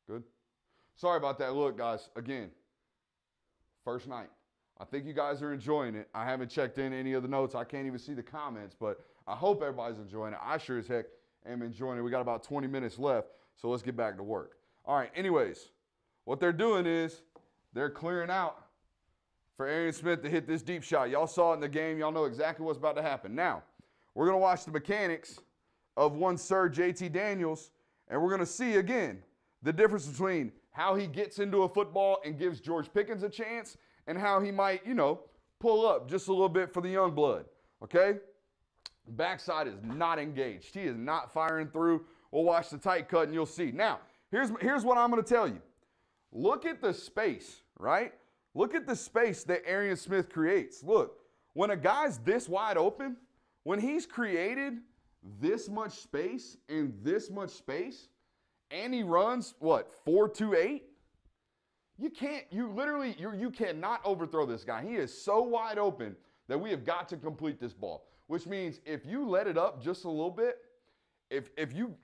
Good. Sorry about that. Look, guys, again, first night. I think you guys are enjoying it. I haven't checked in any of the notes. I can't even see the comments, but I hope everybody's enjoying it. I sure as heck am enjoying it. We got about 20 minutes left, so let's get back to work. All right, anyways, what they're doing is they're clearing out for Arian Smith to hit this deep shot. Y'all saw it in the game. Y'all know exactly what's about to happen. Now, we're going to watch the mechanics of one Sir JT Daniels, and we're going to see, again, the difference between how he gets into a football and gives George Pickens a chance and how he might, pull up just a little bit for the young blood, okay? Backside is not engaged. He is not firing through. We'll watch the tight cut and you'll see. Now, here's what I'm going to tell you. Look at the space, right? Look at the space that Arian Smith creates. Look, when a guy's this wide open, when he's created this much space and this much space, and he runs, 4.28? You cannot overthrow this guy. He is so wide open that we have got to complete this ball, which means if you let it up just a little bit, if you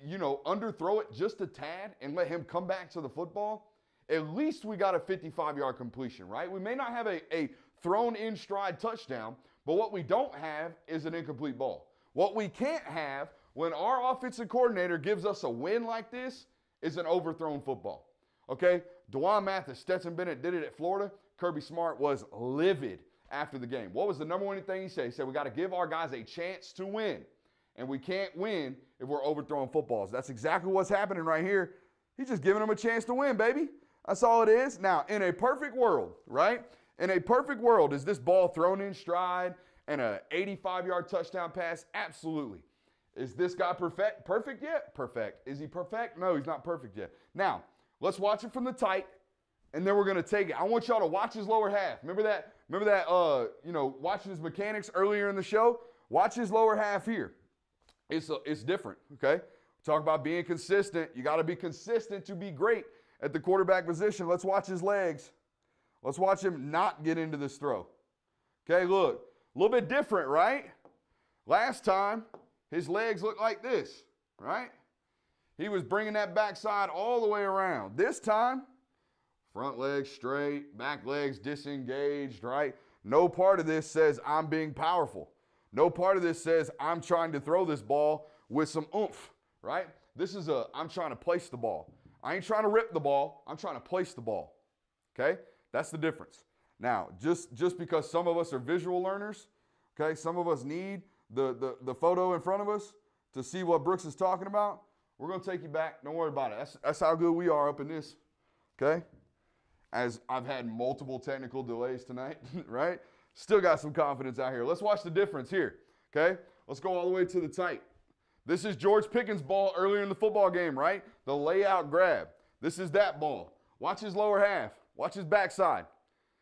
underthrow it just a tad and let him come back to the football, at least we got a 55-yard completion, right? We may not have a thrown in stride touchdown, but what we don't have is an incomplete ball. What we can't have when our offensive coordinator gives us a win like this is an overthrown football. Okay? Dwan Mathis, Stetson Bennett did it at Florida. Kirby Smart was livid after the game. What was the number one thing he said? He said, we got to give our guys a chance to win. And we can't win if we're overthrowing footballs. That's exactly what's happening right here. He's just giving them a chance to win, baby. That's all it is. Now, in a perfect world, right? In a perfect world, is this ball thrown in stride and an 85-yard touchdown pass? Absolutely. Is this guy perfect? Perfect yet? Perfect. Is he perfect? No, he's not perfect yet. Now, let's watch it from the tight, and then we're going to take it. I want y'all to watch his lower half. Remember that, watching his mechanics earlier in the show? Watch his lower half here. It's different, okay? Talk about being consistent. You got to be consistent to be great at the quarterback position. Let's watch his legs. Let's watch him not get into this throw. Okay, look. A little bit different, right? Last time, his legs looked like this, right? He was bringing that backside all the way around. This time, front legs straight, back legs disengaged, right? No part of this says I'm being powerful. No part of this says I'm trying to throw this ball with some oomph, right? This is I'm trying to place the ball. I ain't trying to rip the ball. I'm trying to place the ball, okay? That's the difference. Now, just because some of us are visual learners, okay, some of us need the photo in front of us to see what Brooks is talking about, we're going to take you back. Don't worry about it. That's how good we are up in this, okay? As I've had multiple technical delays tonight, right? Still got some confidence out here. Let's watch the difference here, okay? Let's go all the way to the tight. This is George Pickens' ball earlier in the football game, right? The layout grab. This is that ball. Watch his lower half. Watch his backside.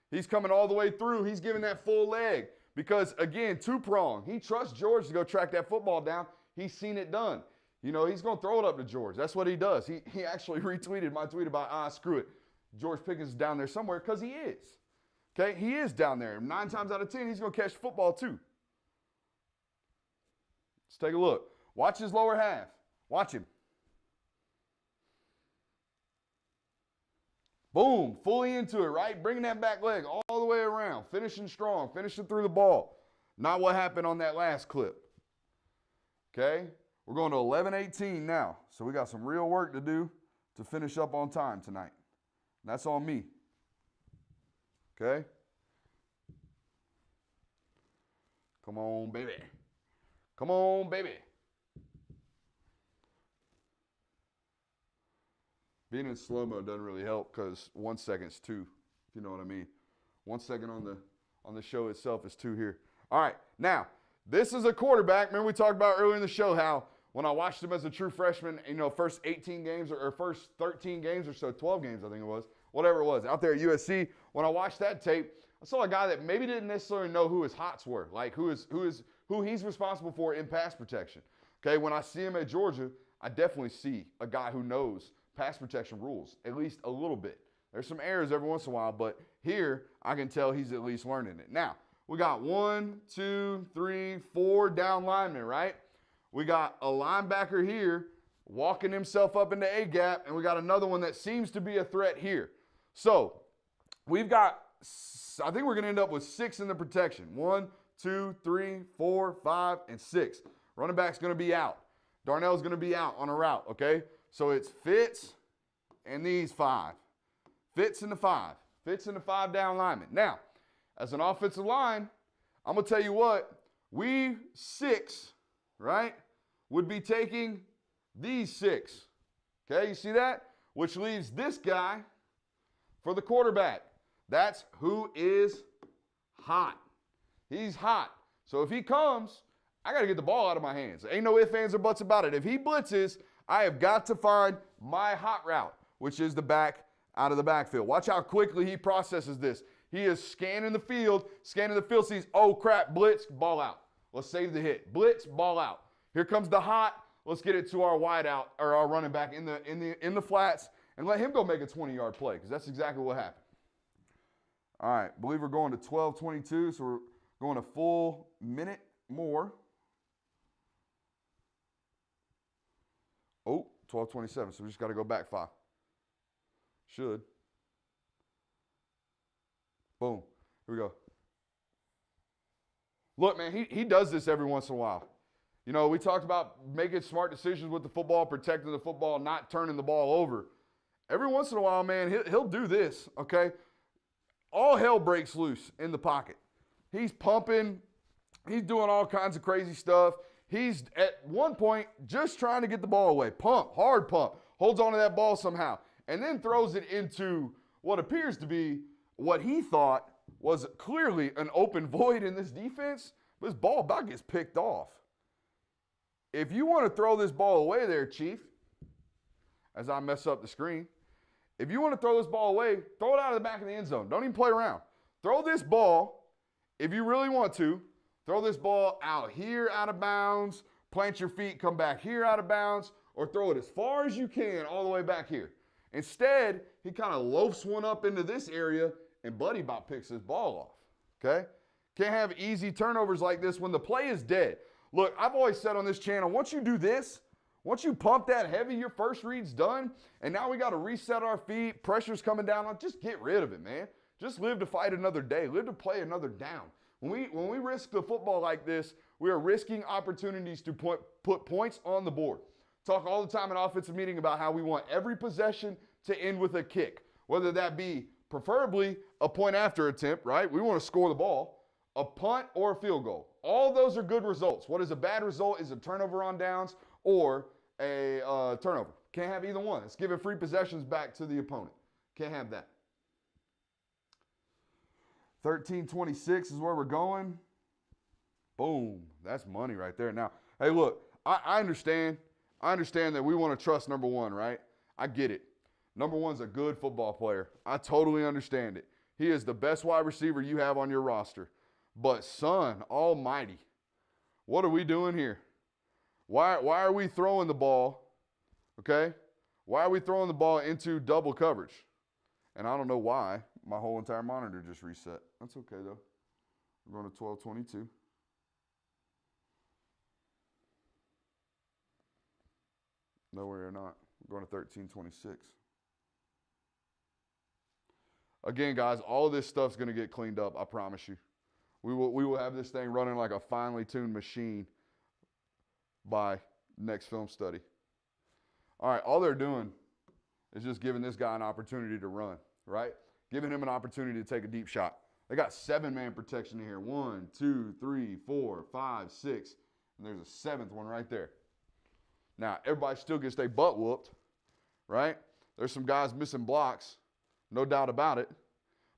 He's coming all the way through. He's giving that full leg because, again, two-prong. He trusts George to go track that football down. He's seen it done. You know, he's going to throw it up to George. That's what he does. He actually retweeted my tweet about, screw it. George Pickens is down there somewhere because he is. Okay, he is down there. 9 times out of 10, he's going to catch the football too. Let's take a look. Watch his lower half. Watch him. Boom, fully into it, right? Bringing that back leg all the way around. Finishing strong, finishing through the ball. Not what happened on that last clip. Okay, we're going to 11:18 now. So we got some real work to do to finish up on time tonight. That's on me. Okay? Come on, baby. Come on, baby. Being in slow-mo doesn't really help because 1 second's 2, if you know what I mean. 1 second on the show itself is 2 here. All right, now, this is a quarterback. Remember we talked about earlier in the show how when I watched him as a true freshman, first 18 games or first 13 games or so, 12 games I think it was, whatever it was, out there at USC, when I watched that tape, I saw a guy that maybe didn't necessarily know who his hots were, like who he's responsible for in pass protection. Okay, when I see him at Georgia, I definitely see a guy who knows pass protection rules, at least a little bit. There's some errors every once in a while, but here I can tell he's at least learning it. Now, we got 1, 2, 3, 4 down linemen, right? We got a linebacker here walking himself up into A gap, and we got another one that seems to be a threat here. So we've got, I think we're going to end up with 6 in the protection. 1, 2, 3, 4, 5, and 6. Running back's going to be out. Darnell's going to be out on a route, okay? So it's Fitz and these 5. Fitz and the 5. Fitz and the 5 down linemen. Now, as an offensive line, I'm going to tell you what, we 6, right, would be taking these 6. Okay, you see that? Which leaves this guy for the quarterback. That's who is hot. He's hot. So if he comes, I got to get the ball out of my hands. Ain't no ifs, ands, or buts about it. If he blitzes, I have got to find my hot route, which is the back out of the backfield. Watch how quickly he processes this. He is scanning the field, sees, oh crap, blitz, ball out. Let's save the hit. Blitz, ball out. Here comes the hot. Let's get it to our wide out or our running back in the flats and let him go make a 20-yard play because that's exactly what happened. All right, I believe we're going to 12:22, so we're going a full minute more. Oh, 12:27, so we just got to go back 5. Should. Boom. Here we go. Look, man, he does this every once in a while. You know, we talked about making smart decisions with the football, protecting the football, not turning the ball over. Every once in a while, man, he'll do this, okay? All hell breaks loose in the pocket. He's pumping. He's doing all kinds of crazy stuff. He's, at one point, just trying to get the ball away. Pump, hard pump. Holds onto that ball somehow. And then throws it into what appears to be what he thought was clearly an open void in this defense. But this ball about gets picked off. If you want to throw this ball away there, Chief, as I mess up the screen, if you want to throw this ball away, throw it out of the back of the end zone. Don't even play around. Throw this ball, if you really want to, throw this ball out here out of bounds, plant your feet, come back here out of bounds, or throw it as far as you can all the way back here. Instead, he kind of loafs one up into this area, and Buddy about picks his ball off, okay? Can't have easy turnovers like this when the play is dead. Look, I've always said on this channel, once you do this, once you pump that heavy, your first read's done, and now we got to reset our feet, pressure's coming down on, just get rid of it, man. Just live to fight another day. Live to play another down. When we risk the football like this, we are risking opportunities to put points on the board. Talk all the time in offensive meeting about how we want every possession to end with a kick, whether that be preferably a point after attempt, right? We want to score the ball, a punt or a field goal. All those are good results. What is a bad result is a turnover on downs or a turnover. Can't have either one. It's giving free possessions back to the opponent. Can't have that. 13:26 is where we're going. Boom. That's money right there. Now, hey, look, I understand. I understand that we want to trust number one, right? I get it. Number one's a good football player. I totally understand it. He is the best wide receiver you have on your roster. But son almighty, what are we doing here? Why are we throwing the ball, okay? Why are we throwing the ball into double coverage? And I don't know why. My whole entire monitor just reset. That's okay, though. We're going to 12:22. No, we're not. We're going to 13:26. Again, guys, all of this stuff's going to get cleaned up, I promise you. We will have this thing running like a finely tuned machine by next film study. All right, all they're doing is just giving this guy an opportunity to run, right? Giving him an opportunity to take a deep shot. They got 7-man protection in here. 1, 2, 3, 4, 5, 6, and there's a 7th one right there. Now, everybody still gets their butt whooped, right? There's some guys missing blocks, no doubt about it.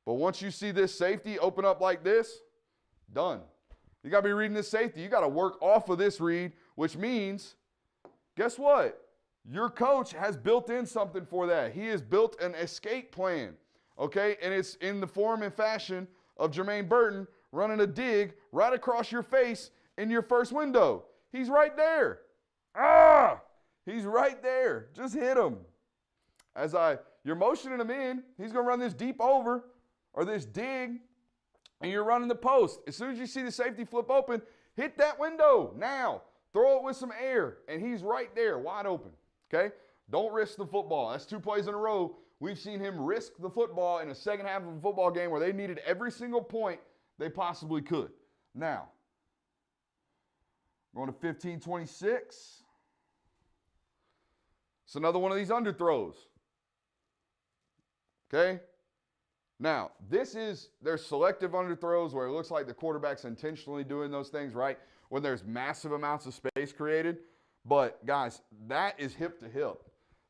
But once you see this safety open up like this, done. You got to be reading this safety. You got to work off of this read, which means, guess what? Your coach has built in something for that. He has built an escape plan, okay? And it's in the form and fashion of Jermaine Burton running a dig right across your face in your first window. He's right there. He's right there. Just hit him. You're motioning him in. He's going to run this deep over or this dig, and you're running the post. As soon as you see the safety flip open, hit that window now. Throw it with some air, and he's right there, wide open, okay? Don't risk the football. That's 2 plays in a row. We've seen him risk the football in a second half of a football game where they needed every single point they possibly could. Now, going to 15:26. It's another one of these underthrows. Okay? Now, there's selective underthrows where it looks like the quarterback's intentionally doing those things, right? When there's massive amounts of space created. But, guys, that is hip to hip.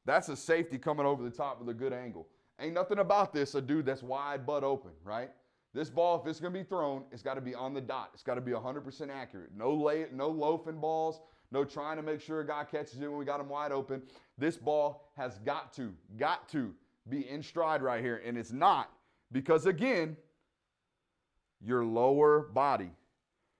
That's a safety coming over the top with a good angle. Ain't nothing about this a dude that's wide butt open, right? This ball, if it's going to be thrown, it's got to be on the dot. It's got to be 100% accurate. No loafing balls. No trying to make sure a guy catches it when we got him wide open. This ball has got to be in stride right here. And it's not because, again, your lower body,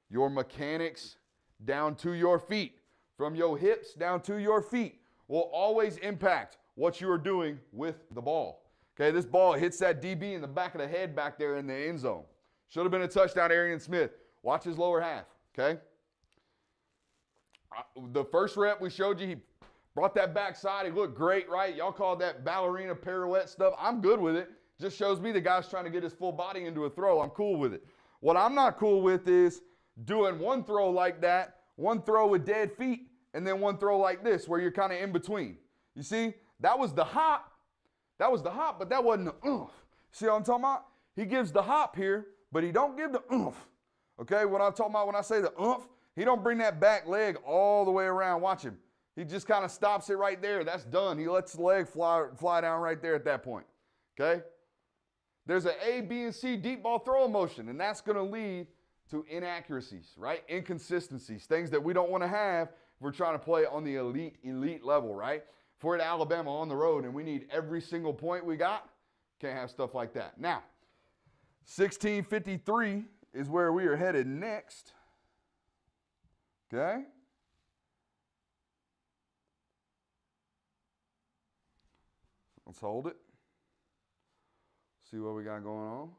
your mechanics down to your feet, from your hips down to your feet, will always impact what you are doing with the ball. Okay, this ball hits that DB in the back of the head back there in the end zone. Should have been a touchdown, Arian Smith. Watch his lower half, okay? The first rep we showed you, he brought that backside. He looked great, right? Y'all called that ballerina pirouette stuff. I'm good with it. Just shows me the guy's trying to get his full body into a throw. I'm cool with it. What I'm not cool with is doing one throw like that, one throw with dead feet, and then one throw like this where you're kind of in between. You see, that was the hop. That was the hop, but that wasn't the oomph. See what I'm talking about? He gives the hop here, but he don't give the oomph. Okay, what I'm talking about when I say the oomph, he don't bring that back leg all the way around. Watch him. He just kind of stops it right there. That's done. He lets the leg fly down right there at that point. Okay? There's an A, B, and C deep ball throw motion, and that's going to lead to inaccuracies, right? Inconsistencies, things that we don't want to have if we're trying to play on the elite level, right? If we're at Alabama on the road and we need every single point we got, can't have stuff like that. Now, 1653 is where we are headed next. Okay? Let's hold it. See what we got going on.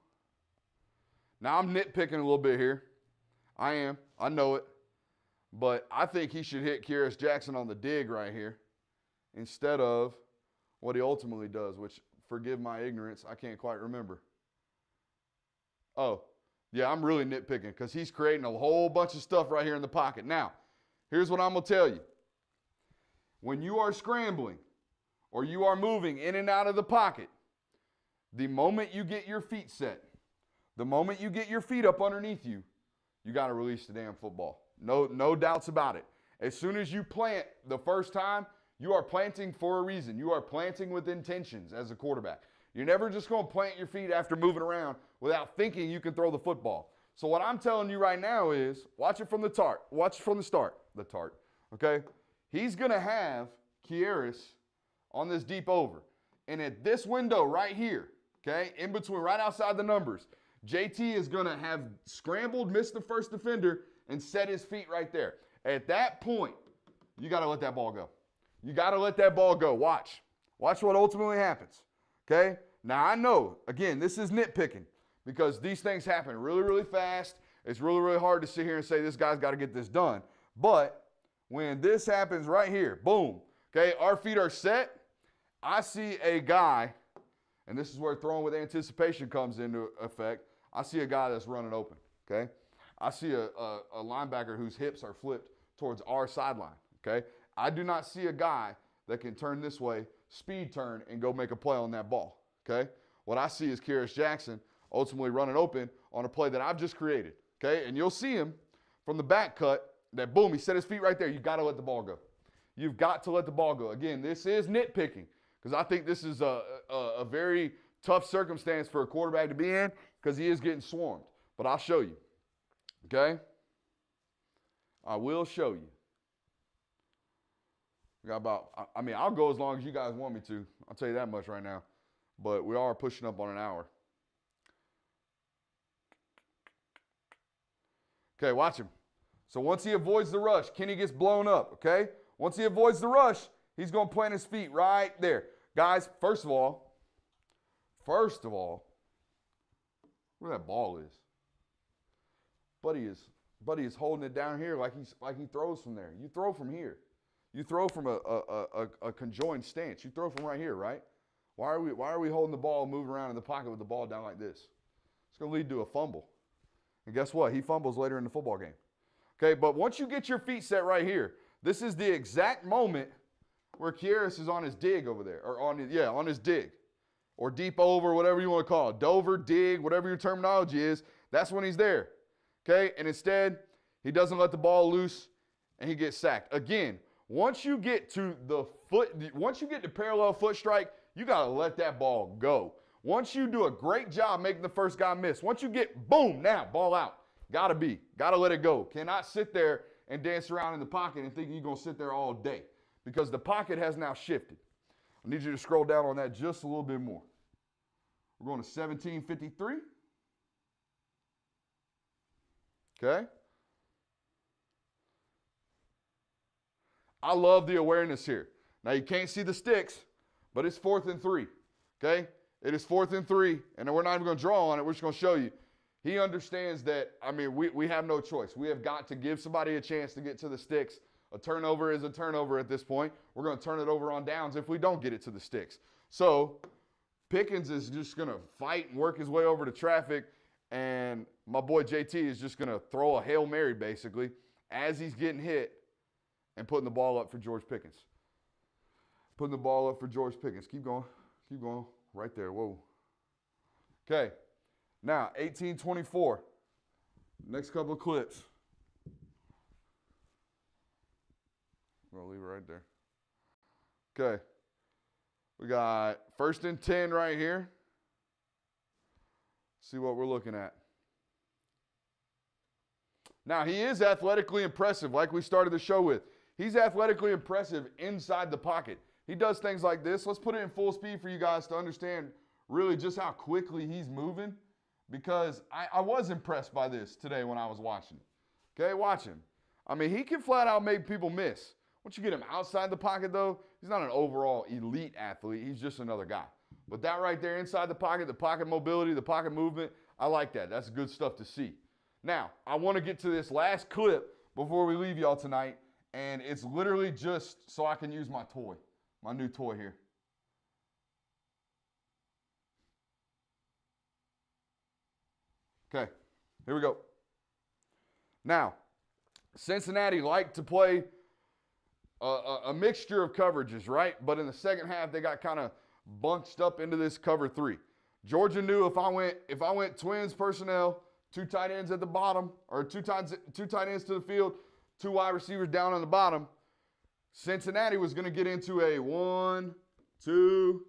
Now, I'm nitpicking a little bit here. I am. I know it. But I think he should hit Kearis Jackson on the dig right here instead of what he ultimately does, which, forgive my ignorance, I can't quite remember. Oh, yeah, I'm really nitpicking because he's creating a whole bunch of stuff right here in the pocket. Now, here's what I'm going to tell you. When you are scrambling or you are moving in and out of the pocket, the moment you get your feet set, the moment you get your feet up underneath you, you got to release the damn football. No doubts about it. As soon as you plant the first time, you are planting for a reason. You are planting with intentions as a quarterback. You're never just going to plant your feet after moving around without thinking you can throw the football. So what I'm telling you right now is watch it from the start. Watch it from the start. Okay? He's going to have Kearis on this deep over. And at this window right here, okay, in between, right outside the numbers, JT is going to have scrambled, missed the first defender, and set his feet right there. At that point, you got to let that ball go. You got to let that ball go. Watch. Watch what ultimately happens. Okay? Now, I know, again, this is nitpicking because these things happen really, really fast. It's really, really hard to sit here and say this guy's got to get this done. But when this happens right here, boom, okay, our feet are set. I see a guy, and this is where throwing with anticipation comes into effect. I see a guy that's running open, okay? I see a linebacker whose hips are flipped towards our sideline, okay? I do not see a guy that can turn this way, speed turn, and go make a play on that ball, okay? What I see is Kearis Jackson ultimately running open on a play that I've just created, okay? And you'll see him from the back cut that, boom, he set his feet right there. You've got to let the ball go. You've got to let the ball go. Again, this is nitpicking because I think this is a very tough circumstance for a quarterback to be in because he is getting swarmed. But I'll show you, okay? I will show you. We got about, I'll go as long as you guys want me to. I'll tell you that much right now. But we are pushing up on an hour. Okay, watch him. So once he avoids the rush, Kenny gets blown up, okay? Once he avoids the rush, he's going to plant his feet right there. Guys, first of all, where that ball is. Buddy is holding it down here like he throws from there. You throw from here. You throw from a conjoined stance. You throw from right here, right? Why are we holding the ball, moving around in the pocket with the ball down like this? It's going to lead to a fumble. And guess what? He fumbles later in the football game. Okay, but once you get your feet set right here, this is the exact moment where Kearis is on his dig over there, or on his dig, or deep over, whatever you want to call it, dover, dig, whatever your terminology is. That's when he's there. Okay, and instead he doesn't let the ball loose, and he gets sacked again. Once you get to parallel foot strike, you got to let that ball go. Once you do a great job making the first guy miss, once you get, boom, now, ball out. Got to let it go. Cannot sit there and dance around in the pocket and think you're going to sit there all day because the pocket has now shifted. I need you to scroll down on that just a little bit more. We're going to 1753. Okay? I love the awareness here. Now, you can't see the sticks, but it's 4th and 3. Okay? It is 4th and 3, and we're not even going to draw on it. We're just going to show you. He understands that, we have no choice. We have got to give somebody a chance to get to the sticks. A turnover is a turnover at this point. We're going to turn it over on downs if we don't get it to the sticks. So, Pickens is just going to fight and work his way over to traffic, and my boy JT is just going to throw a Hail Mary, basically, as he's getting hit and putting the ball up for George Pickens. Putting the ball up for George Pickens. Keep going. Keep going. Right there. Whoa. Okay. Now, 18-24. Next couple of clips. I'm going to leave it right there. Okay. We got 1st and 10 right here. See what we're looking at. Now, he is athletically impressive, like we started the show with. He's athletically impressive inside the pocket. He does things like this. Let's put it in full speed for you guys to understand really just how quickly he's moving, because I was impressed by this today when I was watching it. Okay, watch him. I mean, he can flat out make people miss. Once you get him outside the pocket, though, he's not an overall elite athlete. He's just another guy. But that right there inside the pocket mobility, the pocket movement, I like that. That's good stuff to see. Now, I want to get to this last clip before we leave y'all tonight, and it's literally just so I can use my toy, my new toy here. Okay, here we go. Now, Cincinnati liked to play a mixture of coverages, right? But in the second half, they got kind of bunched up into this cover 3. Georgia knew if I went twins personnel, 2 tight ends at the bottom, or 2 tight ends to the field, 2 wide receivers down on the bottom, Cincinnati was going to get into a 1, 2,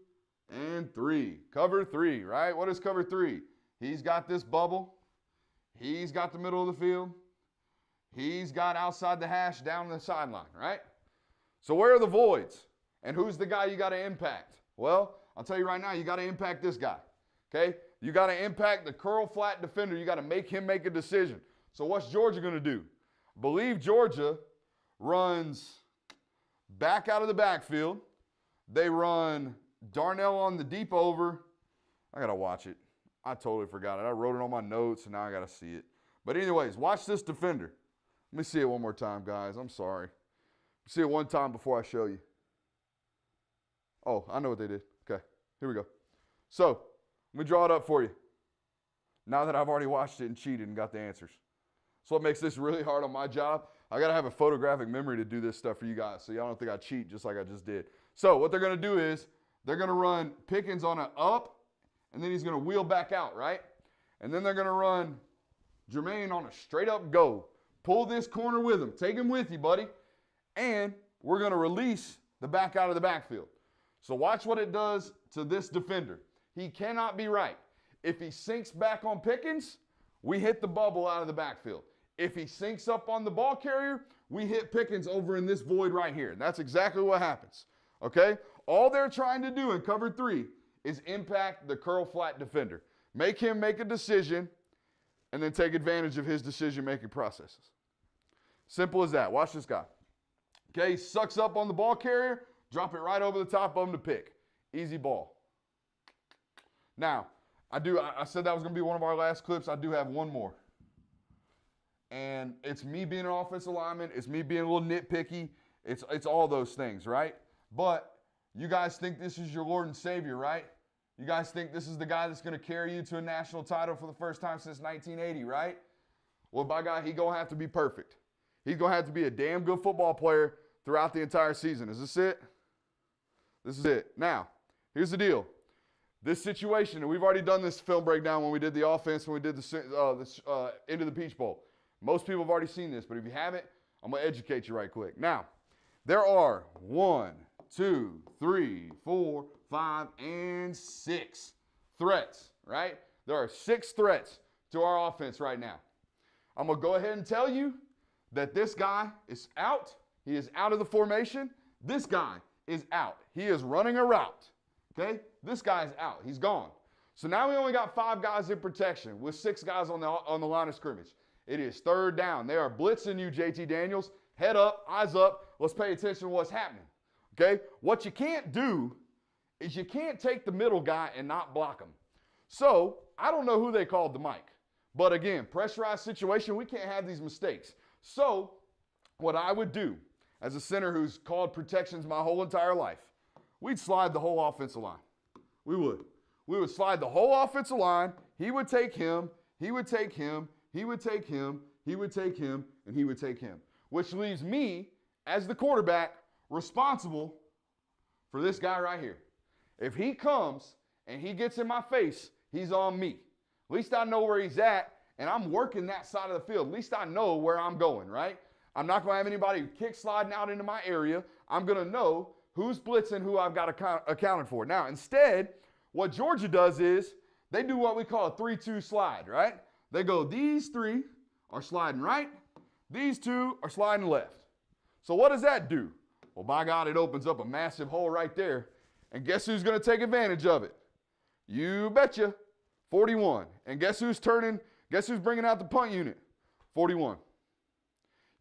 and 3. Cover 3, right? What is cover 3? He's got this bubble. He's got the middle of the field. He's got outside the hash down the sideline, right? So where are the voids? And who's the guy you got to impact? Well, I'll tell you right now, you got to impact this guy, okay? You got to impact the curl flat defender. You got to make him make a decision. So what's Georgia going to do? I believe Georgia runs back out of the backfield. They run Darnell on the deep over. I got to watch it. I totally forgot it. I wrote it on my notes, and now I got to see it. But anyways, watch this defender. Let me see it one more time, guys. I'm sorry. See it one time before I show you. Oh, I know what they did. Okay, here we go. So, let me draw it up for you. Now that I've already watched it and cheated and got the answers. So what makes this really hard on my job, I got to have a photographic memory to do this stuff for you guys, so y'all don't think I cheat just like I just did. So what they're going to do is they're going to run Pickens on an up, and then he's going to wheel back out, right? And then they're going to run Jermaine on a straight up go. Pull this corner with him. Take him with you, buddy. And we're going to release the back out of the backfield. So watch what it does to this defender. He cannot be right. If he sinks back on Pickens, we hit the bubble out of the backfield. If he sinks up on the ball carrier, we hit Pickens over in this void right here. And that's exactly what happens. Okay? All they're trying to do in cover 3 is impact the curl flat defender. Make him make a decision and then take advantage of his decision-making processes. Simple as that. Watch this guy. Okay, he sucks up on the ball carrier, drop it right over the top of him to pick. Easy ball. Now, I said that was going to be one of our last clips. I do have one more. And it's me being an offensive lineman. It's me being a little nitpicky. It's all those things, right? But you guys think this is your Lord and Savior, right? You guys think this is the guy that's going to carry you to a national title for the first time since 1980, right? Well, by God, he's going to have to be perfect. He's going to have to be a damn good football player throughout the entire season. Is this it? This is it. Now, here's the deal. This situation, and we've already done this film breakdown when we did the offense, when we did the into the Peach Bowl. Most people have already seen this, but if you haven't, I'm going to educate you right quick. Now, there are 1, 2, 3, 4, 5, and 6 threats, right? There are 6 threats to our offense right now. I'm going to go ahead and tell you that this guy is out. He is out of the formation. This guy is out. He is running a route, okay? This guy's out. He's gone. So now we only got 5 guys in protection with 6 guys on the line of scrimmage. It is 3rd down. They are blitzing you, JT Daniels. Head up, eyes up. Let's pay attention to what's happening, okay? What you can't do is you can't take the middle guy and not block him. So I don't know who they called the mic. But again, pressurized situation, we can't have these mistakes. So what I would do as a center who's called protections my whole entire life, we'd slide the whole offensive line. We would. We would slide the whole offensive line. He would take him. He would take him. He would take him. He would take him. And he would take him. Which leaves me, as the quarterback, responsible for this guy right here. If he comes and he gets in my face, he's on me. At least I know where he's at, and I'm working that side of the field. At least I know where I'm going, right? I'm not going to have anybody kick sliding out into my area. I'm going to know who's blitzing, who I've got accounted for. Now, instead, what Georgia does is they do what we call a 3-2 slide, right? They go, these three are sliding right. These two are sliding left. So what does that do? Well, by God, it opens up a massive hole right there. And guess who's going to take advantage of it? You betcha, 41. And guess who's bringing out the punt unit? 41.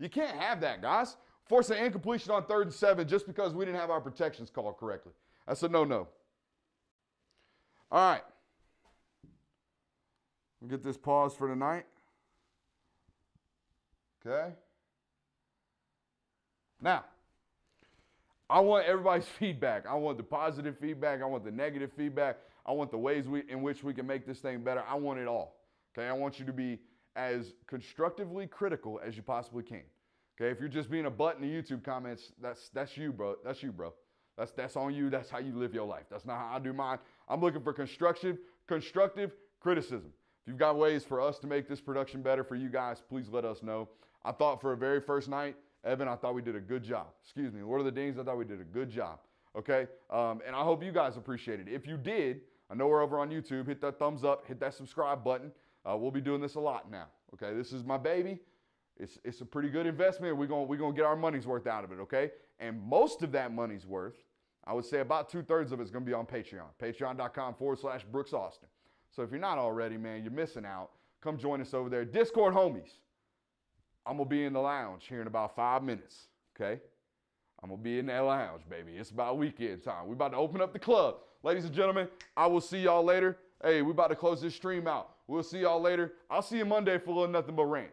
You can't have that, guys. Force an incompletion on 3rd and 7 just because we didn't have our protections called correctly. That's a no-no. All right. We'll get this pause for tonight. Okay. Now, I want everybody's feedback. I want the positive feedback. I want the negative feedback. I want the ways in which we can make this thing better. I want it all. Okay. I want you to be as constructively critical as you possibly can. Okay. If you're just being a butt in the YouTube comments, that's you, bro. That's you, bro. That's on you. That's how you live your life. That's not how I do mine. I'm looking for constructive criticism. If you've got ways for us to make this production better for you guys, please let us know. I thought for a very first night, Evan, I thought we did a good job. Excuse me, Lord of the Dings, I thought we did a good job. Okay? And I hope you guys appreciate it. If you did, I know we're over on YouTube. Hit that thumbs up. Hit that subscribe button. We'll be doing this a lot now. Okay? This is my baby. It's a pretty good investment. We're gonna get our money's worth out of it, okay? And most of that money's worth, I would say about 2/3 of it's gonna be on Patreon. Patreon.com/Brooks Austin. So if you're not already, man, you're missing out. Come join us over there. Discord homies. I'm gonna be in the lounge here in about 5 minutes, okay? I'm gonna be in that lounge, baby. It's about weekend time. We're about to open up the club. Ladies and gentlemen, I will see y'all later. Hey, we're about to close this stream out. We'll see y'all later. I'll see you Monday for a little nothing but rant.